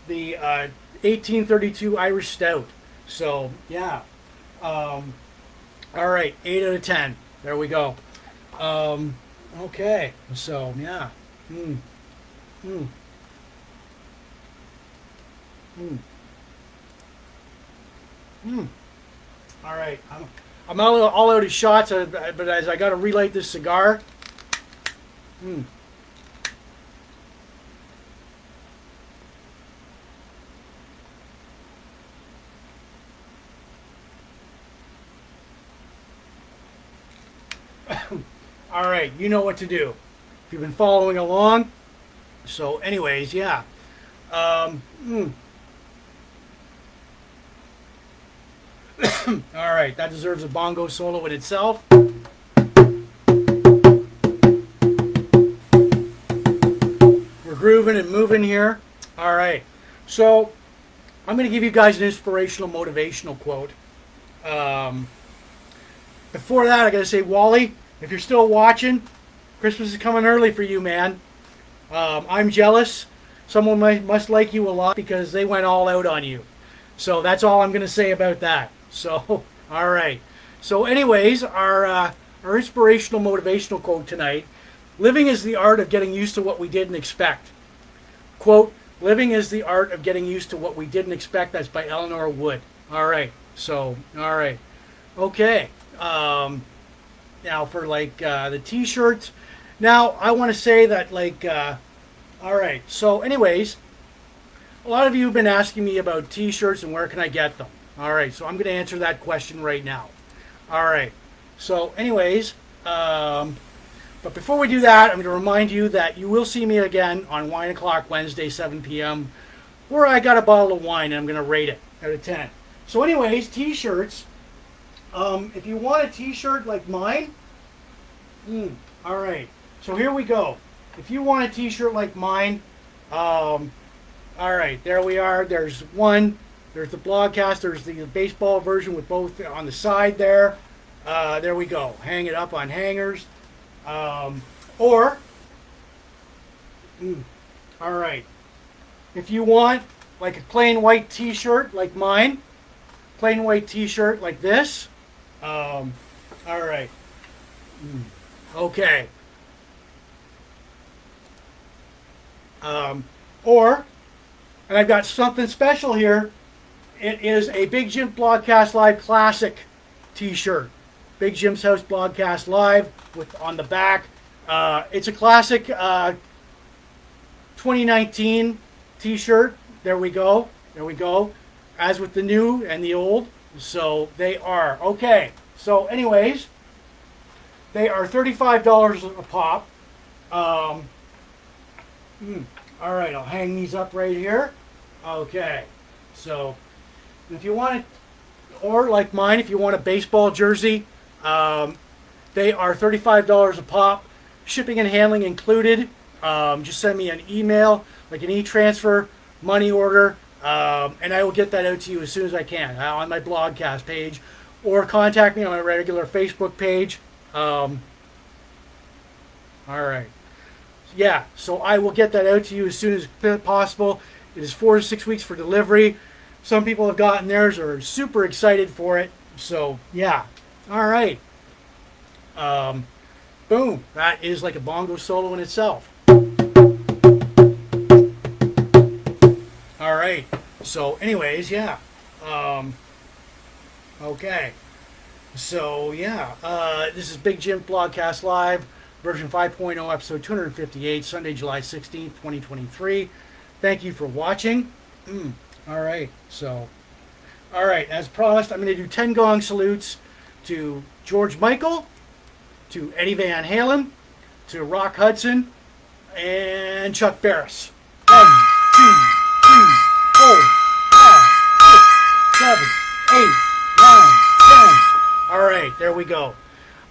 the 1832 Irish Stout. So, yeah. All right. 8 out of 10. There we go. Okay. So, yeah. All right. I'm all out of shots, but as I got to relight this cigar. All right, you know what to do if you've been following along. So, anyways, yeah. All right, that deserves a bongo solo in itself. We're grooving and moving here. All right, so I'm going to give you guys an inspirational, motivational quote. Before that, I got to say, Wally, if you're still watching, Christmas is coming early for you, man. I'm jealous. Someone must like you a lot because they went all out on you. So that's all I'm going to say about that. So, all right. So anyways, our inspirational, motivational quote tonight. Living is the art of getting used to what we didn't expect. Quote, living is the art of getting used to what we didn't expect. That's by Eleanor Wood. All right. So, all right. Okay. Now for like the t-shirts. Now I want to say that like, all right. So anyways, a lot of you have been asking me about t-shirts and where can I get them. All right. So I'm going to answer that question right now. All right. So anyways, but before we do that, I'm going to remind you that you will see me again on Wine O'Clock Wednesday, 7 p.m. where I got a bottle of wine and I'm going to rate it out of 10. So anyways, t-shirts. If you want a t-shirt like mine, all right. So here we go. If you want a t-shirt like mine, all right, there we are. There's one. There's the Blogcast. There's the baseball version with both on the side there. There we go. Hang it up on hangers. All right. If you want like a plain white t-shirt like mine, plain white t-shirt like this, all right. Okay. And I've got something special here. It is a Big Jim Blogcast Live Classic t-shirt. Big Jim's House Blogcast Live with on the back. It's a classic 2019 t-shirt. There we go. There we go. As with the new and the old. So they are. Okay. So anyways, they are $35 a pop. All right. I'll hang these up right here. Okay. So if you want it, or like mine, if you want a baseball jersey, they are $35 a pop. Shipping and handling included. Just send me an email, like an e-transfer, money order. And I will get that out to you as soon as I can on my Blogcast page, or contact me on my regular Facebook page. All right. Yeah, so I will get that out to you as soon as possible. It is 4 to 6 weeks for delivery. Some people have gotten theirs, are super excited for it. So, yeah. All right. Boom. That is like a bongo solo in itself. All right. So, anyways, yeah. Okay. So, yeah. This is Big Jim Blogcast Live, version 5.0, episode 258, Sunday, July 16th, 2023. Thank you for watching. All right. So, all right. As promised, I'm going to do 10 gong salutes to George Michael, to Eddie Van Halen, to Rock Hudson, and Chuck Barris. 1, 2, 3, There we go.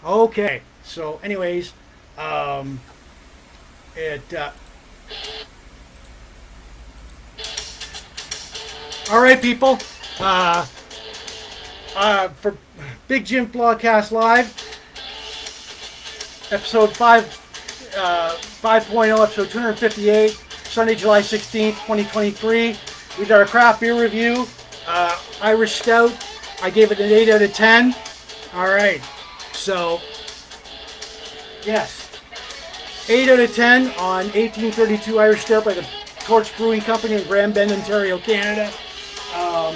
Okay. So, anyways, all right, people. For Big Jims Blogcast Live, episode 5.0, episode 258, Sunday, July 16th, 2023. We did our craft beer review. Irish Stout, I gave it an 8 out of 10. All right, so, yes, 8 out of 10 on 1832 Irish Stout by the Torch Brewing Company in Grand Bend, Ontario, Canada. All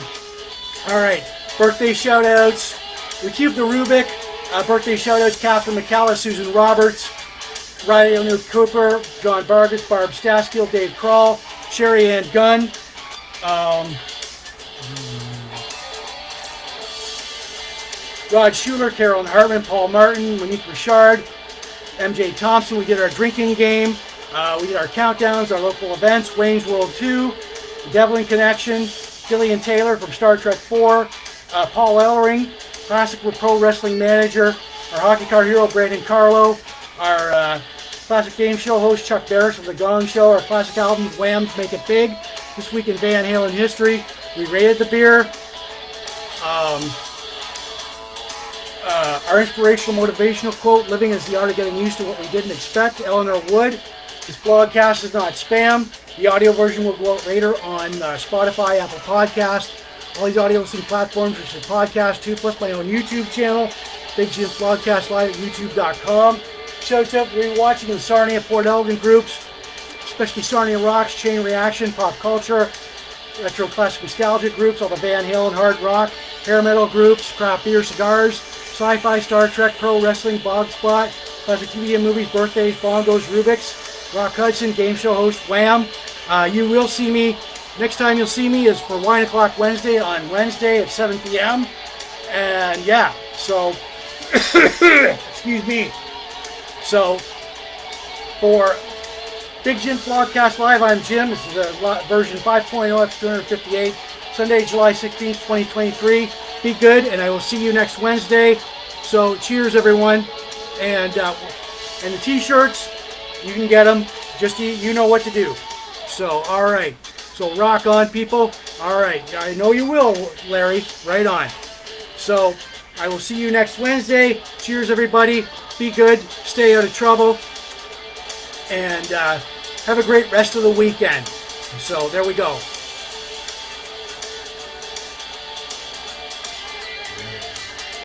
right, birthday shout-outs. We keep the Rubick. Birthday shout-outs, Catherine McCallum, Susan Roberts, Riley O'Neill Cooper, John Vargas, Barb Staskill, Dave Kroll, Sherry Ann Gunn, Rod Schuler, Carolyn Hartman, Paul Martin, Monique Richard, MJ Thompson. We did our drinking game. We did our countdowns, our local events, Wayne's World 2, the Devlin Connection, Gillian Taylor from Star Trek 4, Paul Ellering, Classic with Pro Wrestling Manager, our hockey card hero, Brandon Carlo, our Classic Game Show host, Chuck Barris from The Gong Show, our Classic Albums-WHAM-Make It Big, This Week in Van Halen History. We rated the beer. Our inspirational motivational quote, living is the art of getting used to what we didn't expect, Eleanor Wood. This blogcast is not spam. The audio version will go out later on Spotify, Apple Podcast, all these audio listening platforms, which is Podcast 2, plus my own YouTube channel, Big Jims Blogcast Live at youtube.com. Shouts out to rewatching the Sarnia Port Elgin groups, especially Sarnia Rocks, Chain Reaction, Pop Culture, Retro Classic Nostalgia groups, all the Van Halen, Hard Rock, Hair Metal groups, Craft Beer, Cigars, Sci-Fi, Star Trek, Pro Wrestling, Bog Spot, Classic TV and Movies, Birthdays, Bongos, Rubick's, Rock Hudson, Game Show host, Wham. You will see me, next time you'll see me is for Wine O'Clock Wednesday on Wednesday at 7 p.m. And yeah, so, excuse me. So, for Big Jims Blogcast Live, I'm Jim. This is version 5.0, episode 258, Sunday, July 16th, 2023. Be good, and I will see you next Wednesday. So, cheers, everyone. And the t-shirts, you can get them. Just you know what to do. So, all right. So, rock on, people. All right. I know you will, Larry. Right on. So, I will see you next Wednesday. Cheers, everybody. Be good. Stay out of trouble. And have a great rest of the weekend. So, there we go.